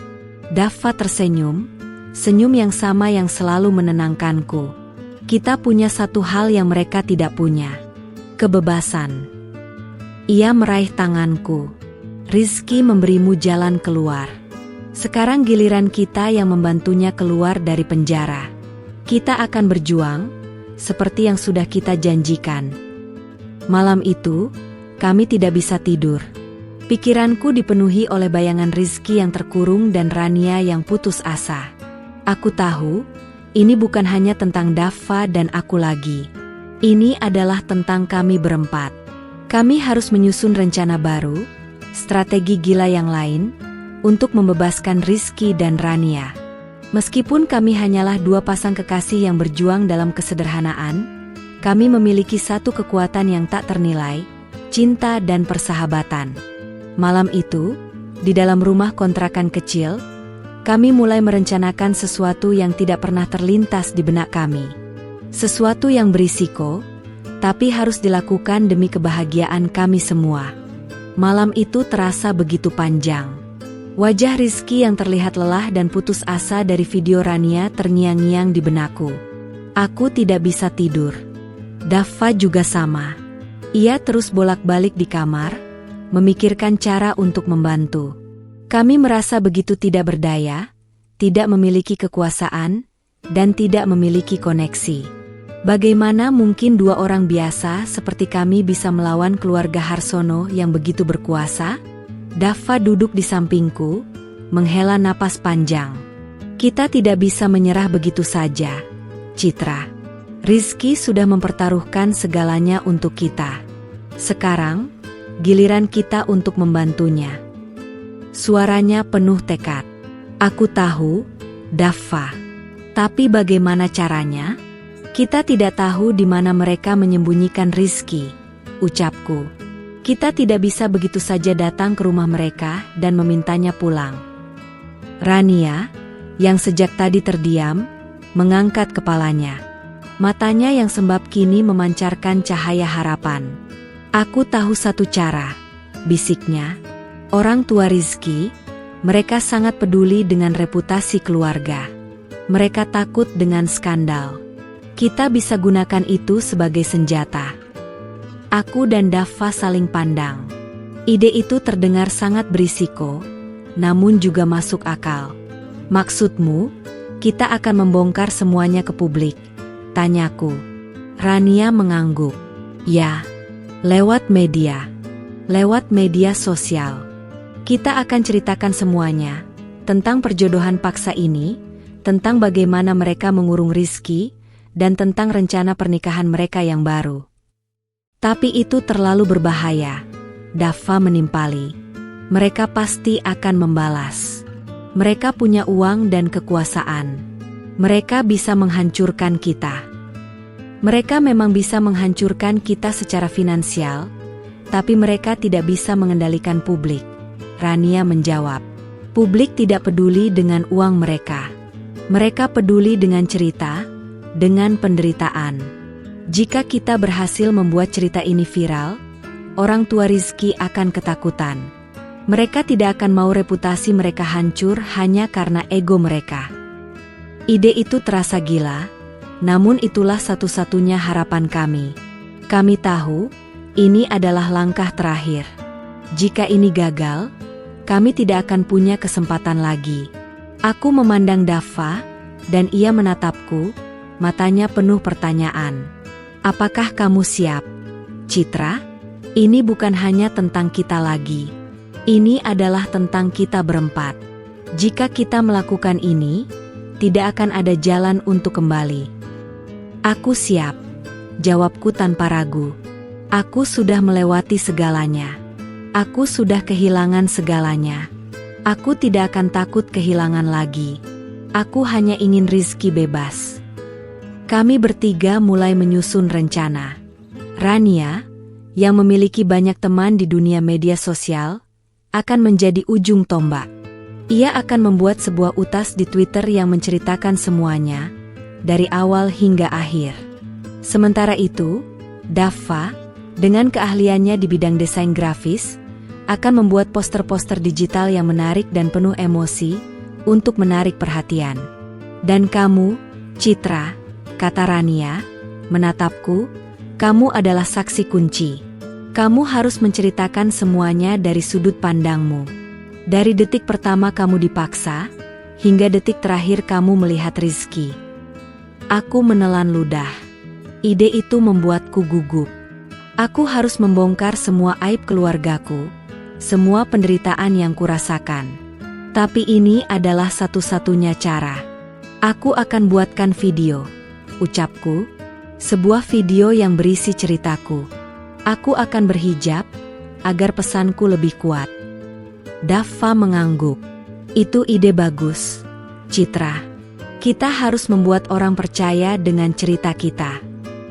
Dava tersenyum, senyum yang sama yang selalu menenangkanku. Kita punya satu hal yang mereka tidak punya. Kebebasan. Ia meraih tanganku. Rizky memberimu jalan keluar. Sekarang giliran kita yang membantunya keluar dari penjara. Kita akan berjuang, seperti yang sudah kita janjikan. Malam itu, kami tidak bisa tidur. Pikiranku dipenuhi oleh bayangan Rizky yang terkurung dan Rania yang putus asa. Aku tahu, ini bukan hanya tentang Dava dan aku lagi. Ini adalah tentang kami berempat. Kami harus menyusun rencana baru, strategi gila yang lain, untuk membebaskan Rizky dan Rania. Meskipun kami hanyalah dua pasang kekasih yang berjuang dalam kesederhanaan, kami memiliki satu kekuatan yang tak ternilai, cinta dan persahabatan. Malam itu, di dalam rumah kontrakan kecil, kami mulai merencanakan sesuatu yang tidak pernah terlintas di benak kami. Sesuatu yang berisiko, tapi harus dilakukan demi kebahagiaan kami semua. Malam itu terasa begitu panjang. Wajah Rizky yang terlihat lelah dan putus asa dari video Rania terngiang-ngiang di benakku. Aku tidak bisa tidur. Dava juga sama. Ia terus bolak-balik di kamar, memikirkan cara untuk membantu. Kami merasa begitu tidak berdaya, tidak memiliki kekuasaan, dan tidak memiliki koneksi. Bagaimana mungkin dua orang biasa seperti kami bisa melawan keluarga Harsono yang begitu berkuasa? Dava duduk di sampingku, menghela napas panjang. Kita tidak bisa menyerah begitu saja, Citra. Rizky sudah mempertaruhkan segalanya untuk kita. Sekarang, giliran kita untuk membantunya. Suaranya penuh tekad. Aku tahu, Dava. Tapi bagaimana caranya? Kita tidak tahu di mana mereka menyembunyikan Rizky, ucapku. Kita tidak bisa begitu saja datang ke rumah mereka dan memintanya pulang. Rania, yang sejak tadi terdiam, mengangkat kepalanya. Matanya yang sembab kini memancarkan cahaya harapan. Aku tahu satu cara, bisiknya. Orang tua Rizky, mereka sangat peduli dengan reputasi keluarga. Mereka takut dengan skandal. Kita bisa gunakan itu sebagai senjata. Aku dan Dava saling pandang. Ide itu terdengar sangat berisiko, namun juga masuk akal. Maksudmu, kita akan membongkar semuanya ke publik? Tanyaku. Rania mengangguk. Ya, lewat media sosial. Kita akan ceritakan semuanya, tentang perjodohan paksa ini, tentang bagaimana mereka mengurung Rizky, dan tentang rencana pernikahan mereka yang baru. Tapi itu terlalu berbahaya, Dava menimpali. Mereka pasti akan membalas. Mereka punya uang dan kekuasaan. Mereka bisa menghancurkan kita. Mereka memang bisa menghancurkan kita secara finansial, tapi mereka tidak bisa mengendalikan publik. Rania menjawab. Publik tidak peduli dengan uang mereka. Mereka peduli dengan cerita, dengan penderitaan. Jika kita berhasil membuat cerita ini viral, orang tua Rizky akan ketakutan. Mereka tidak akan mau reputasi mereka hancur hanya karena ego mereka. Ide itu terasa gila, namun itulah satu-satunya harapan kami. Kami tahu, ini adalah langkah terakhir. Jika ini gagal, kami tidak akan punya kesempatan lagi. Aku memandang Daffa, dan ia menatapku, matanya penuh pertanyaan. Apakah kamu siap? Citra, ini bukan hanya tentang kita lagi. Ini adalah tentang kita berempat. Jika kita melakukan ini, tidak akan ada jalan untuk kembali. Aku siap, jawabku tanpa ragu. Aku sudah melewati segalanya. Aku sudah kehilangan segalanya. Aku tidak akan takut kehilangan lagi. Aku hanya ingin Rizky bebas. Kami bertiga mulai menyusun rencana. Rania, yang memiliki banyak teman di dunia media sosial, akan menjadi ujung tombak. Ia akan membuat sebuah utas di Twitter yang menceritakan semuanya, dari awal hingga akhir. Sementara itu, Daffa, dengan keahliannya di bidang desain grafis, akan membuat poster-poster digital yang menarik dan penuh emosi untuk menarik perhatian. Dan kamu, Citra, kata Rania, menatapku, kamu adalah saksi kunci. Kamu harus menceritakan semuanya dari sudut pandangmu. Dari detik pertama kamu dipaksa, hingga detik terakhir kamu melihat Rizky. Aku menelan ludah. Ide itu membuatku gugup. Aku harus membongkar semua aib keluargaku, semua penderitaan yang kurasakan. Tapi ini adalah satu-satunya cara. Aku akan buatkan video, ucapku, sebuah video yang berisi ceritaku. Aku akan berhijab, agar pesanku lebih kuat. Daffa mengangguk. Itu ide bagus, Citra. Kita harus membuat orang percaya dengan cerita kita.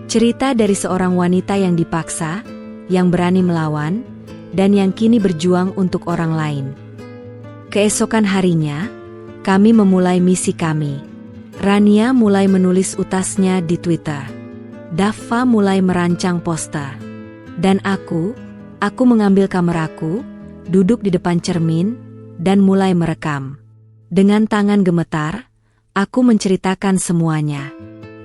Cerita dari seorang wanita yang dipaksa, yang berani melawan, dan yang kini berjuang untuk orang lain. Keesokan harinya, kami memulai misi kami. Rania mulai menulis utasnya di Twitter. Daffa mulai merancang poster. Dan aku mengambil kameraku, duduk di depan cermin, dan mulai merekam. Dengan tangan gemetar, aku menceritakan semuanya.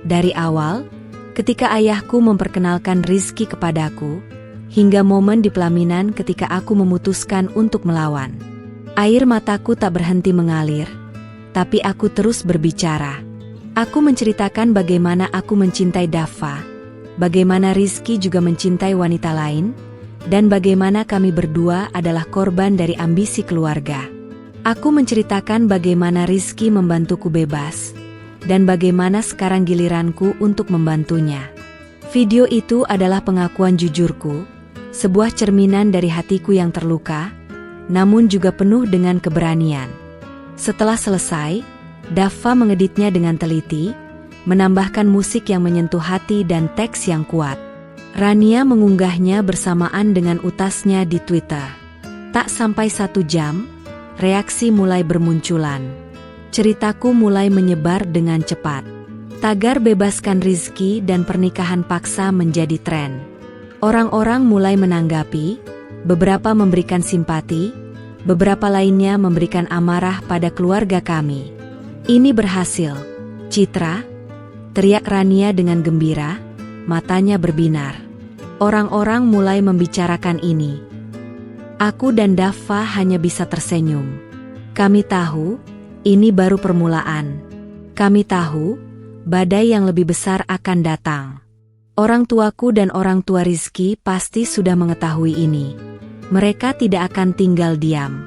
Dari awal, ketika ayahku memperkenalkan Rizky kepadaku, hingga momen di pelaminan ketika aku memutuskan untuk melawan. Air mataku tak berhenti mengalir, tapi aku terus berbicara. Aku menceritakan bagaimana aku mencintai Daffa, bagaimana Rizky juga mencintai wanita lain, dan bagaimana kami berdua adalah korban dari ambisi keluarga. Aku menceritakan bagaimana Rizky membantuku bebas, dan bagaimana sekarang giliranku untuk membantunya. Video itu adalah pengakuan jujurku, sebuah cerminan dari hatiku yang terluka, namun juga penuh dengan keberanian. Setelah selesai, Daffa mengeditnya dengan teliti, menambahkan musik yang menyentuh hati dan teks yang kuat. Rania mengunggahnya bersamaan dengan utasnya di Twitter. Tak sampai 1 jam, reaksi mulai bermunculan. Ceritaku mulai menyebar dengan cepat. Tagar bebaskan Rizky dan pernikahan paksa menjadi tren. Orang-orang mulai menanggapi, beberapa memberikan simpati, beberapa lainnya memberikan amarah pada keluarga kami. Ini berhasil, Citra, teriak Rania dengan gembira, matanya berbinar. Orang-orang mulai membicarakan ini. Aku dan Daffa hanya bisa tersenyum. Kami tahu, ini baru permulaan. Kami tahu, badai yang lebih besar akan datang. Orang tuaku dan orang tua Rizky pasti sudah mengetahui ini. Mereka tidak akan tinggal diam.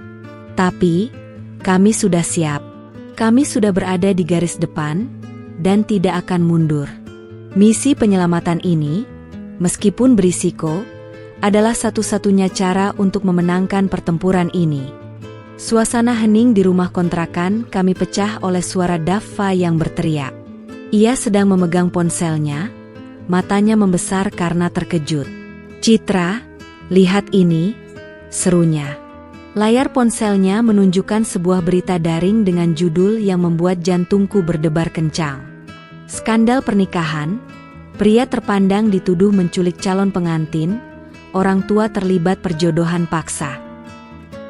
Tapi, kami sudah siap. Kami sudah berada di garis depan, dan tidak akan mundur. Misi penyelamatan ini, meskipun berisiko, adalah satu-satunya cara untuk memenangkan pertempuran ini. Suasana hening di rumah kontrakan kami pecah oleh suara Daffa yang berteriak. Ia sedang memegang ponselnya, matanya membesar karena terkejut. "Citra, lihat ini," serunya. Layar ponselnya menunjukkan sebuah berita daring dengan judul yang membuat jantungku berdebar kencang. Skandal pernikahan, pria terpandang dituduh menculik calon pengantin, orang tua terlibat perjodohan paksa.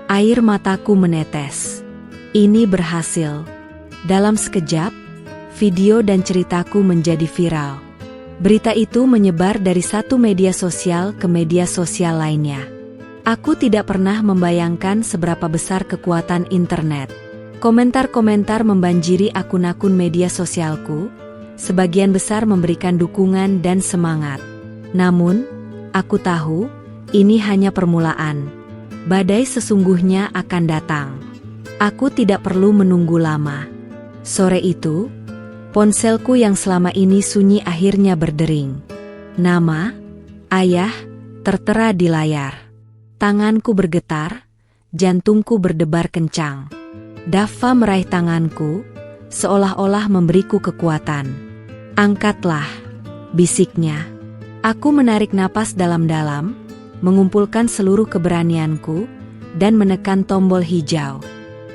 Air mataku menetes. Ini berhasil. Dalam sekejap, video dan ceritaku menjadi viral. Berita itu menyebar dari satu media sosial ke media sosial lainnya. Aku tidak pernah membayangkan seberapa besar kekuatan internet. Komentar-komentar membanjiri akun-akun media sosialku, sebagian besar memberikan dukungan dan semangat. Namun, aku tahu, ini hanya permulaan. Badai sesungguhnya akan datang. Aku tidak perlu menunggu lama. Sore itu, ponselku yang selama ini sunyi akhirnya berdering. Nama, ayah, tertera di layar. Tanganku bergetar, jantungku berdebar kencang. Daffa meraih tanganku, seolah-olah memberiku kekuatan. "Angkatlah," bisiknya. Aku menarik napas dalam-dalam, mengumpulkan seluruh keberanianku, dan menekan tombol hijau.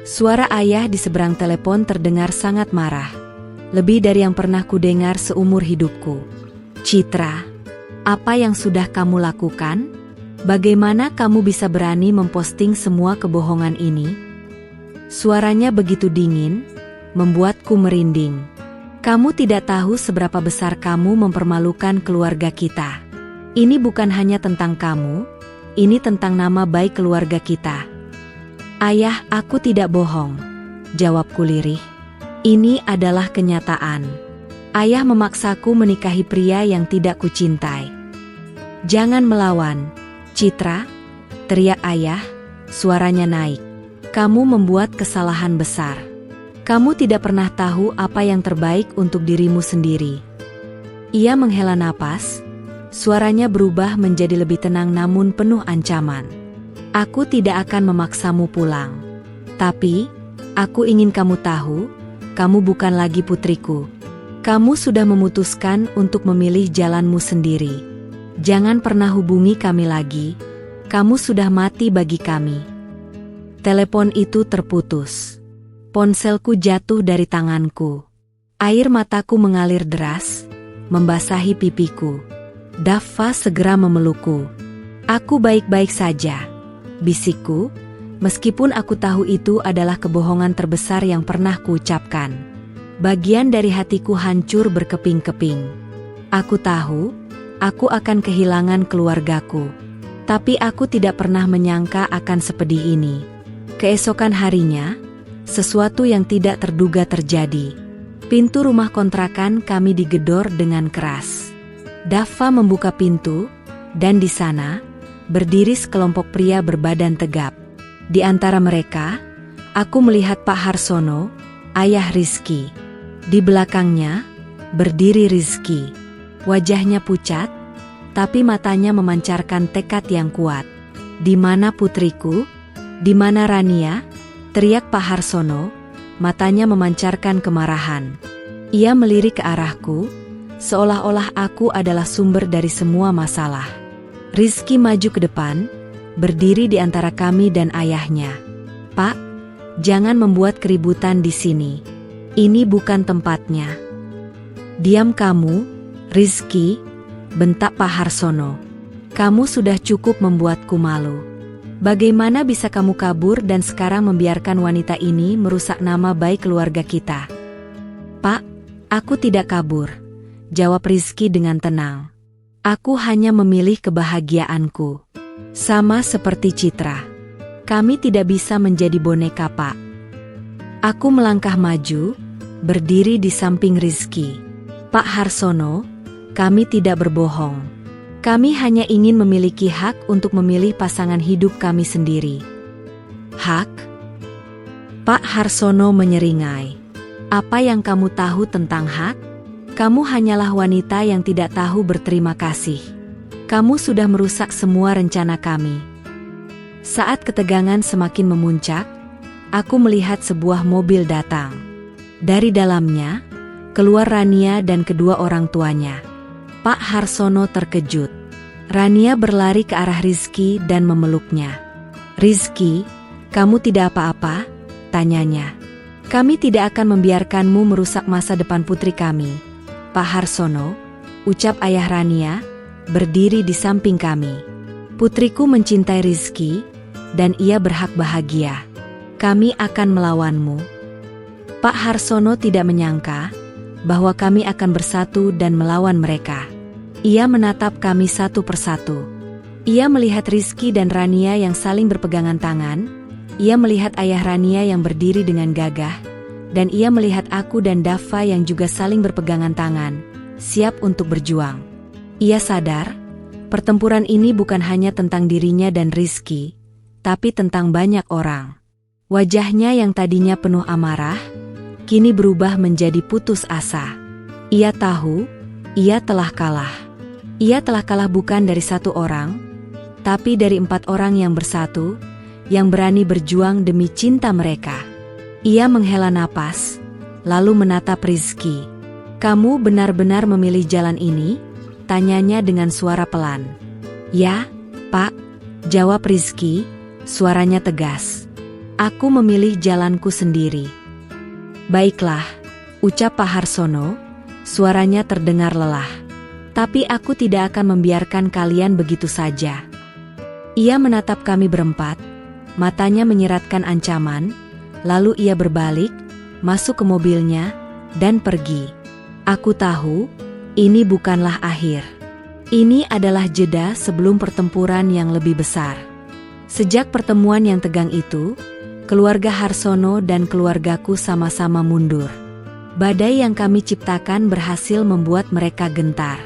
Suara ayah di seberang telepon terdengar sangat marah. Lebih dari yang pernah kudengar seumur hidupku. "Citra, apa yang sudah kamu lakukan? Bagaimana kamu bisa berani memposting semua kebohongan ini?" Suaranya begitu dingin, membuatku merinding. "Kamu tidak tahu seberapa besar kamu mempermalukan keluarga kita. Ini bukan hanya tentang kamu, ini tentang nama baik keluarga kita." "Ayah, aku tidak bohong," jawabku lirih. "Ini adalah kenyataan. Ayah memaksaku menikahi pria yang tidak kucintai." "Jangan melawan, Citra," teriak ayah, suaranya naik. "Kamu membuat kesalahan besar. Kamu tidak pernah tahu apa yang terbaik untuk dirimu sendiri." Ia menghela napas, suaranya berubah menjadi lebih tenang namun penuh ancaman. "Aku tidak akan memaksamu pulang. Tapi, aku ingin kamu tahu, kamu bukan lagi putriku. Kamu sudah memutuskan untuk memilih jalanmu sendiri. Jangan pernah hubungi kami lagi, kamu sudah mati bagi kami." Telepon itu terputus. Ponselku jatuh dari tanganku. Air mataku mengalir deras, membasahi pipiku. Daffa segera memelukku. "Aku baik-baik saja," bisikku, meskipun aku tahu itu adalah kebohongan terbesar yang pernah kuucapkan. Bagian dari hatiku hancur berkeping-keping. Aku tahu, aku akan kehilangan keluargaku. Tapi aku tidak pernah menyangka akan sepedih ini. Keesokan harinya, sesuatu yang tidak terduga terjadi. Pintu rumah kontrakan kami digedor dengan keras. Daffa membuka pintu, dan di sana, berdiri sekelompok pria berbadan tegap. Di antara mereka, aku melihat Pak Harsono, ayah Rizky. Di belakangnya, berdiri Rizky. Wajahnya pucat, tapi matanya memancarkan tekad yang kuat. "Di mana putriku? Di mana Rania?" teriak Pak Harsono, matanya memancarkan kemarahan. Ia melirik ke arahku, seolah-olah aku adalah sumber dari semua masalah. Rizky maju ke depan, berdiri di antara kami dan ayahnya. "Pak, jangan membuat keributan di sini. Ini bukan tempatnya." "Diam kamu, Rizky," bentak Pak Harsono. "Kamu sudah cukup membuatku malu. Bagaimana bisa kamu kabur dan sekarang membiarkan wanita ini merusak nama baik keluarga kita?" "Pak, aku tidak kabur," jawab Rizky dengan tenang. "Aku hanya memilih kebahagiaanku. Sama seperti Citra. Kami tidak bisa menjadi boneka, Pak." Aku melangkah maju, berdiri di samping Rizky. "Pak Harsono, kami tidak berbohong. Kami hanya ingin memiliki hak untuk memilih pasangan hidup kami sendiri." "Hak?" Pak Harsono menyeringai. "Apa yang kamu tahu tentang hak? Kamu hanyalah wanita yang tidak tahu berterima kasih. Kamu sudah merusak semua rencana kami." Saat ketegangan semakin memuncak, aku melihat sebuah mobil datang. Dari dalamnya, keluar Rania dan kedua orang tuanya. Pak Harsono terkejut. Rania berlari ke arah Rizky dan memeluknya. "Rizky, kamu tidak apa-apa?" tanyanya. "Kami tidak akan membiarkanmu merusak masa depan putri kami, Pak Harsono," ucap ayah Rania, berdiri di samping kami. "Putriku mencintai Rizky, dan ia berhak bahagia. Kami akan melawanmu." Pak Harsono tidak menyangka bahwa kami akan bersatu dan melawan mereka. Ia menatap kami satu persatu. Ia melihat Rizky dan Rania yang saling berpegangan tangan. Ia melihat ayah Rania yang berdiri dengan gagah. Dan ia melihat aku dan Dava yang juga saling berpegangan tangan, siap untuk berjuang. Ia sadar, pertempuran ini bukan hanya tentang dirinya dan Rizky, tapi tentang banyak orang. Wajahnya yang tadinya penuh amarah, kini berubah menjadi putus asa. Ia tahu, ia telah kalah. Ia telah kalah bukan dari satu orang, tapi dari 4 orang yang bersatu, yang berani berjuang demi cinta mereka. Ia menghela napas, lalu menatap Rizky. "Kamu benar-benar memilih jalan ini?" tanyanya dengan suara pelan. "Ya, Pak," jawab Rizky, suaranya tegas. "Aku memilih jalanku sendiri." "Baiklah," ucap Pak Harsono, suaranya terdengar lelah. "Tapi aku tidak akan membiarkan kalian begitu saja." Ia menatap kami berempat, matanya menyiratkan ancaman. Lalu ia berbalik, masuk ke mobilnya, dan pergi. Aku tahu, ini bukanlah akhir. Ini adalah jeda sebelum pertempuran yang lebih besar. Sejak pertemuan yang tegang itu, keluarga Harsono dan keluargaku sama-sama mundur. Badai yang kami ciptakan berhasil membuat mereka gentar.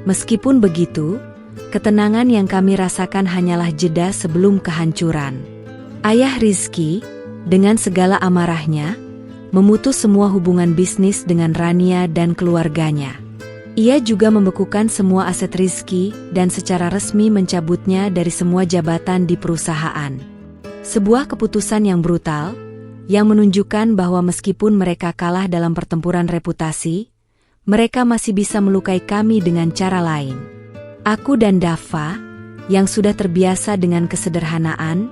Meskipun begitu, ketenangan yang kami rasakan hanyalah jeda sebelum kehancuran. Ayah Rizky, dengan segala amarahnya, memutus semua hubungan bisnis dengan Rania dan keluarganya. Ia juga membekukan semua aset Rizky dan secara resmi mencabutnya dari semua jabatan di perusahaan. Sebuah keputusan yang brutal, yang menunjukkan bahwa meskipun mereka kalah dalam pertempuran reputasi, mereka masih bisa melukai kami dengan cara lain. Aku dan Dava, yang sudah terbiasa dengan kesederhanaan,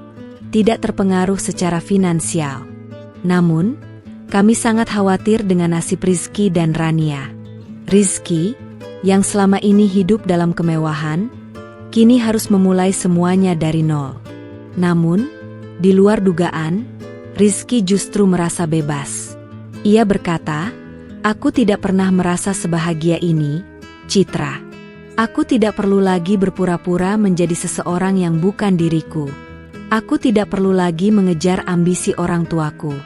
tidak terpengaruh secara finansial. Namun, kami sangat khawatir dengan nasib Rizky dan Rania. Rizky, yang selama ini hidup dalam kemewahan, kini harus memulai semuanya dari nol. Namun, di luar dugaan, Rizky justru merasa bebas. Ia berkata, "Aku tidak pernah merasa sebahagia ini, Citra. Aku tidak perlu lagi berpura-pura menjadi seseorang yang bukan diriku. Aku tidak perlu lagi mengejar ambisi orang tuaku.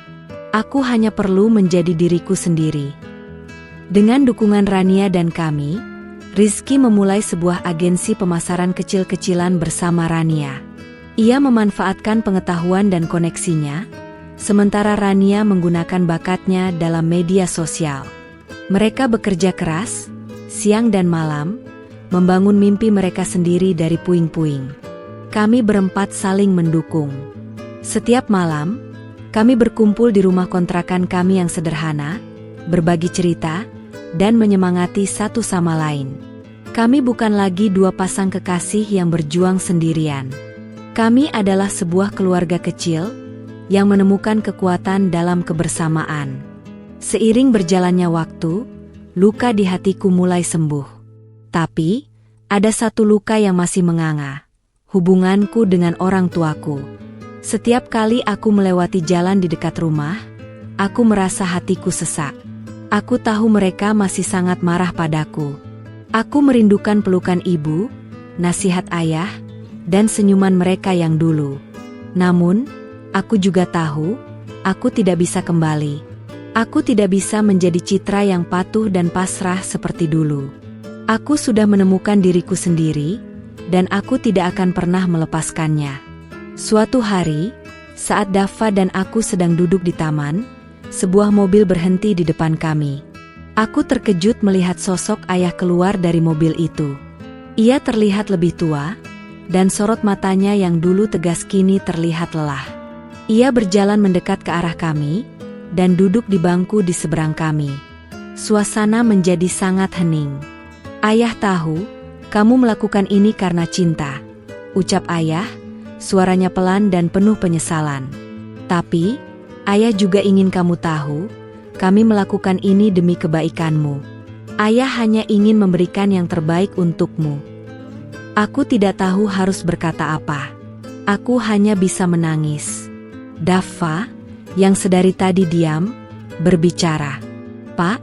Aku hanya perlu menjadi diriku sendiri." Dengan dukungan Rania dan kami, Rizky memulai sebuah agensi pemasaran kecil-kecilan bersama Rania. Ia memanfaatkan pengetahuan dan koneksinya, sementara Rania menggunakan bakatnya dalam media sosial. Mereka bekerja keras, siang dan malam, membangun mimpi mereka sendiri dari puing-puing. Kami berempat saling mendukung. Setiap malam, kami berkumpul di rumah kontrakan kami yang sederhana, berbagi cerita, dan menyemangati satu sama lain. Kami bukan lagi dua pasang kekasih yang berjuang sendirian. Kami adalah sebuah keluarga kecil yang menemukan kekuatan dalam kebersamaan. Seiring berjalannya waktu, luka di hatiku mulai sembuh. Tapi, ada satu luka yang masih menganga. Hubunganku dengan orang tuaku. Setiap kali aku melewati jalan di dekat rumah, aku merasa hatiku sesak. Aku tahu mereka masih sangat marah padaku. Aku merindukan pelukan ibu, nasihat ayah, dan senyuman mereka yang dulu. Namun, aku juga tahu, aku tidak bisa kembali. Aku tidak bisa menjadi Citra yang patuh dan pasrah seperti dulu. Aku sudah menemukan diriku sendiri, dan aku tidak akan pernah melepaskannya. Suatu hari, saat Dava dan aku sedang duduk di taman, sebuah mobil berhenti di depan kami. Aku terkejut melihat sosok ayah keluar dari mobil itu. Ia terlihat lebih tua, dan sorot matanya yang dulu tegas kini terlihat lelah. Ia berjalan mendekat ke arah kami dan duduk di bangku di seberang kami. Suasana menjadi sangat hening. "Ayah tahu, kamu melakukan ini karena cinta," ucap ayah, suaranya pelan dan penuh penyesalan. "Tapi, ayah juga ingin kamu tahu, kami melakukan ini demi kebaikanmu. Ayah hanya ingin memberikan yang terbaik untukmu." Aku tidak tahu harus berkata apa. Aku hanya bisa menangis. Daffa, yang sedari tadi diam, berbicara. "Pak,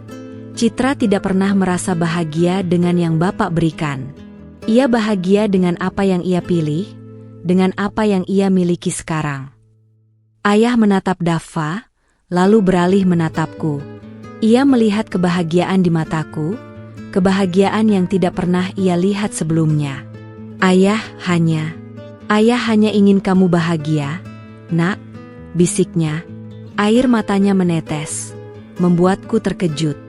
Citra tidak pernah merasa bahagia dengan yang Bapak berikan. Ia bahagia dengan apa yang ia pilih, dengan apa yang ia miliki sekarang." Ayah menatap Daffa, lalu beralih menatapku. Ia melihat kebahagiaan di mataku, kebahagiaan yang tidak pernah ia lihat sebelumnya. Ayah hanya ingin kamu bahagia, nak," bisiknya. Air matanya menetes, membuatku terkejut.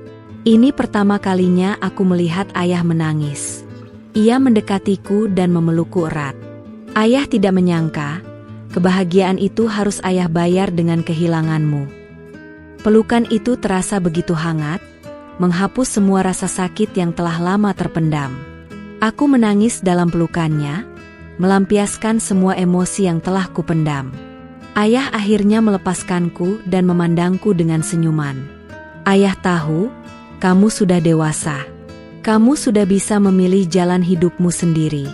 Ini pertama kalinya aku melihat ayah menangis. Ia mendekatiku dan memelukku erat. Ayah tidak menyangka, kebahagiaan itu harus ayah bayar dengan kehilanganmu. Pelukan itu terasa begitu hangat, menghapus semua rasa sakit yang telah lama terpendam. Aku menangis dalam pelukannya, melampiaskan semua emosi yang telah kupendam. Ayah akhirnya melepaskanku dan memandangku dengan senyuman. "Ayah tahu, kamu sudah dewasa. Kamu sudah bisa memilih jalan hidupmu sendiri.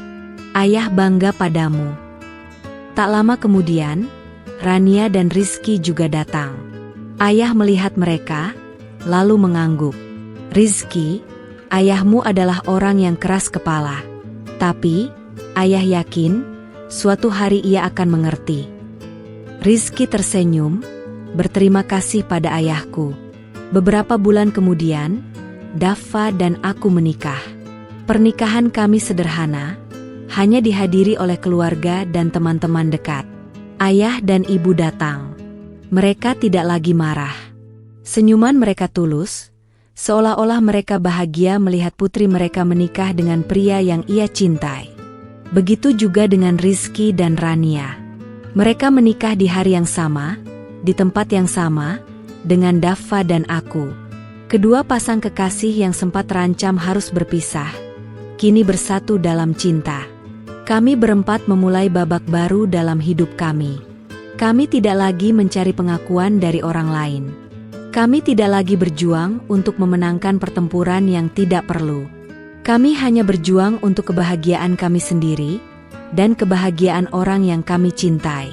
Ayah bangga padamu." Tak lama kemudian, Rania dan Rizky juga datang. Ayah melihat mereka, lalu mengangguk. "Rizky, ayahmu adalah orang yang keras kepala. Tapi, ayah yakin, suatu hari ia akan mengerti." Rizky tersenyum, berterima kasih pada ayahku. Beberapa bulan kemudian, Daffa dan aku menikah. Pernikahan kami sederhana, hanya dihadiri oleh keluarga dan teman-teman dekat. Ayah dan ibu datang. Mereka tidak lagi marah. Senyuman mereka tulus, seolah-olah mereka bahagia melihat putri mereka menikah dengan pria yang ia cintai. Begitu juga dengan Rizky dan Rania. Mereka menikah di hari yang sama, di tempat yang sama, dengan Daffa dan aku. Kedua pasang kekasih yang sempat terancam harus berpisah, kini bersatu dalam cinta. Kami berempat memulai babak baru dalam hidup kami. Kami tidak lagi mencari pengakuan dari orang lain. Kami tidak lagi berjuang untuk memenangkan pertempuran yang tidak perlu. Kami hanya berjuang untuk kebahagiaan kami sendiri dan kebahagiaan orang yang kami cintai.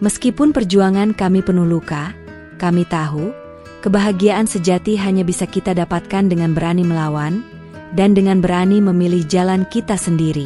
Meskipun perjuangan kami penuh luka, kami tahu, kebahagiaan sejati hanya bisa kita dapatkan dengan berani melawan, dan dengan berani memilih jalan kita sendiri.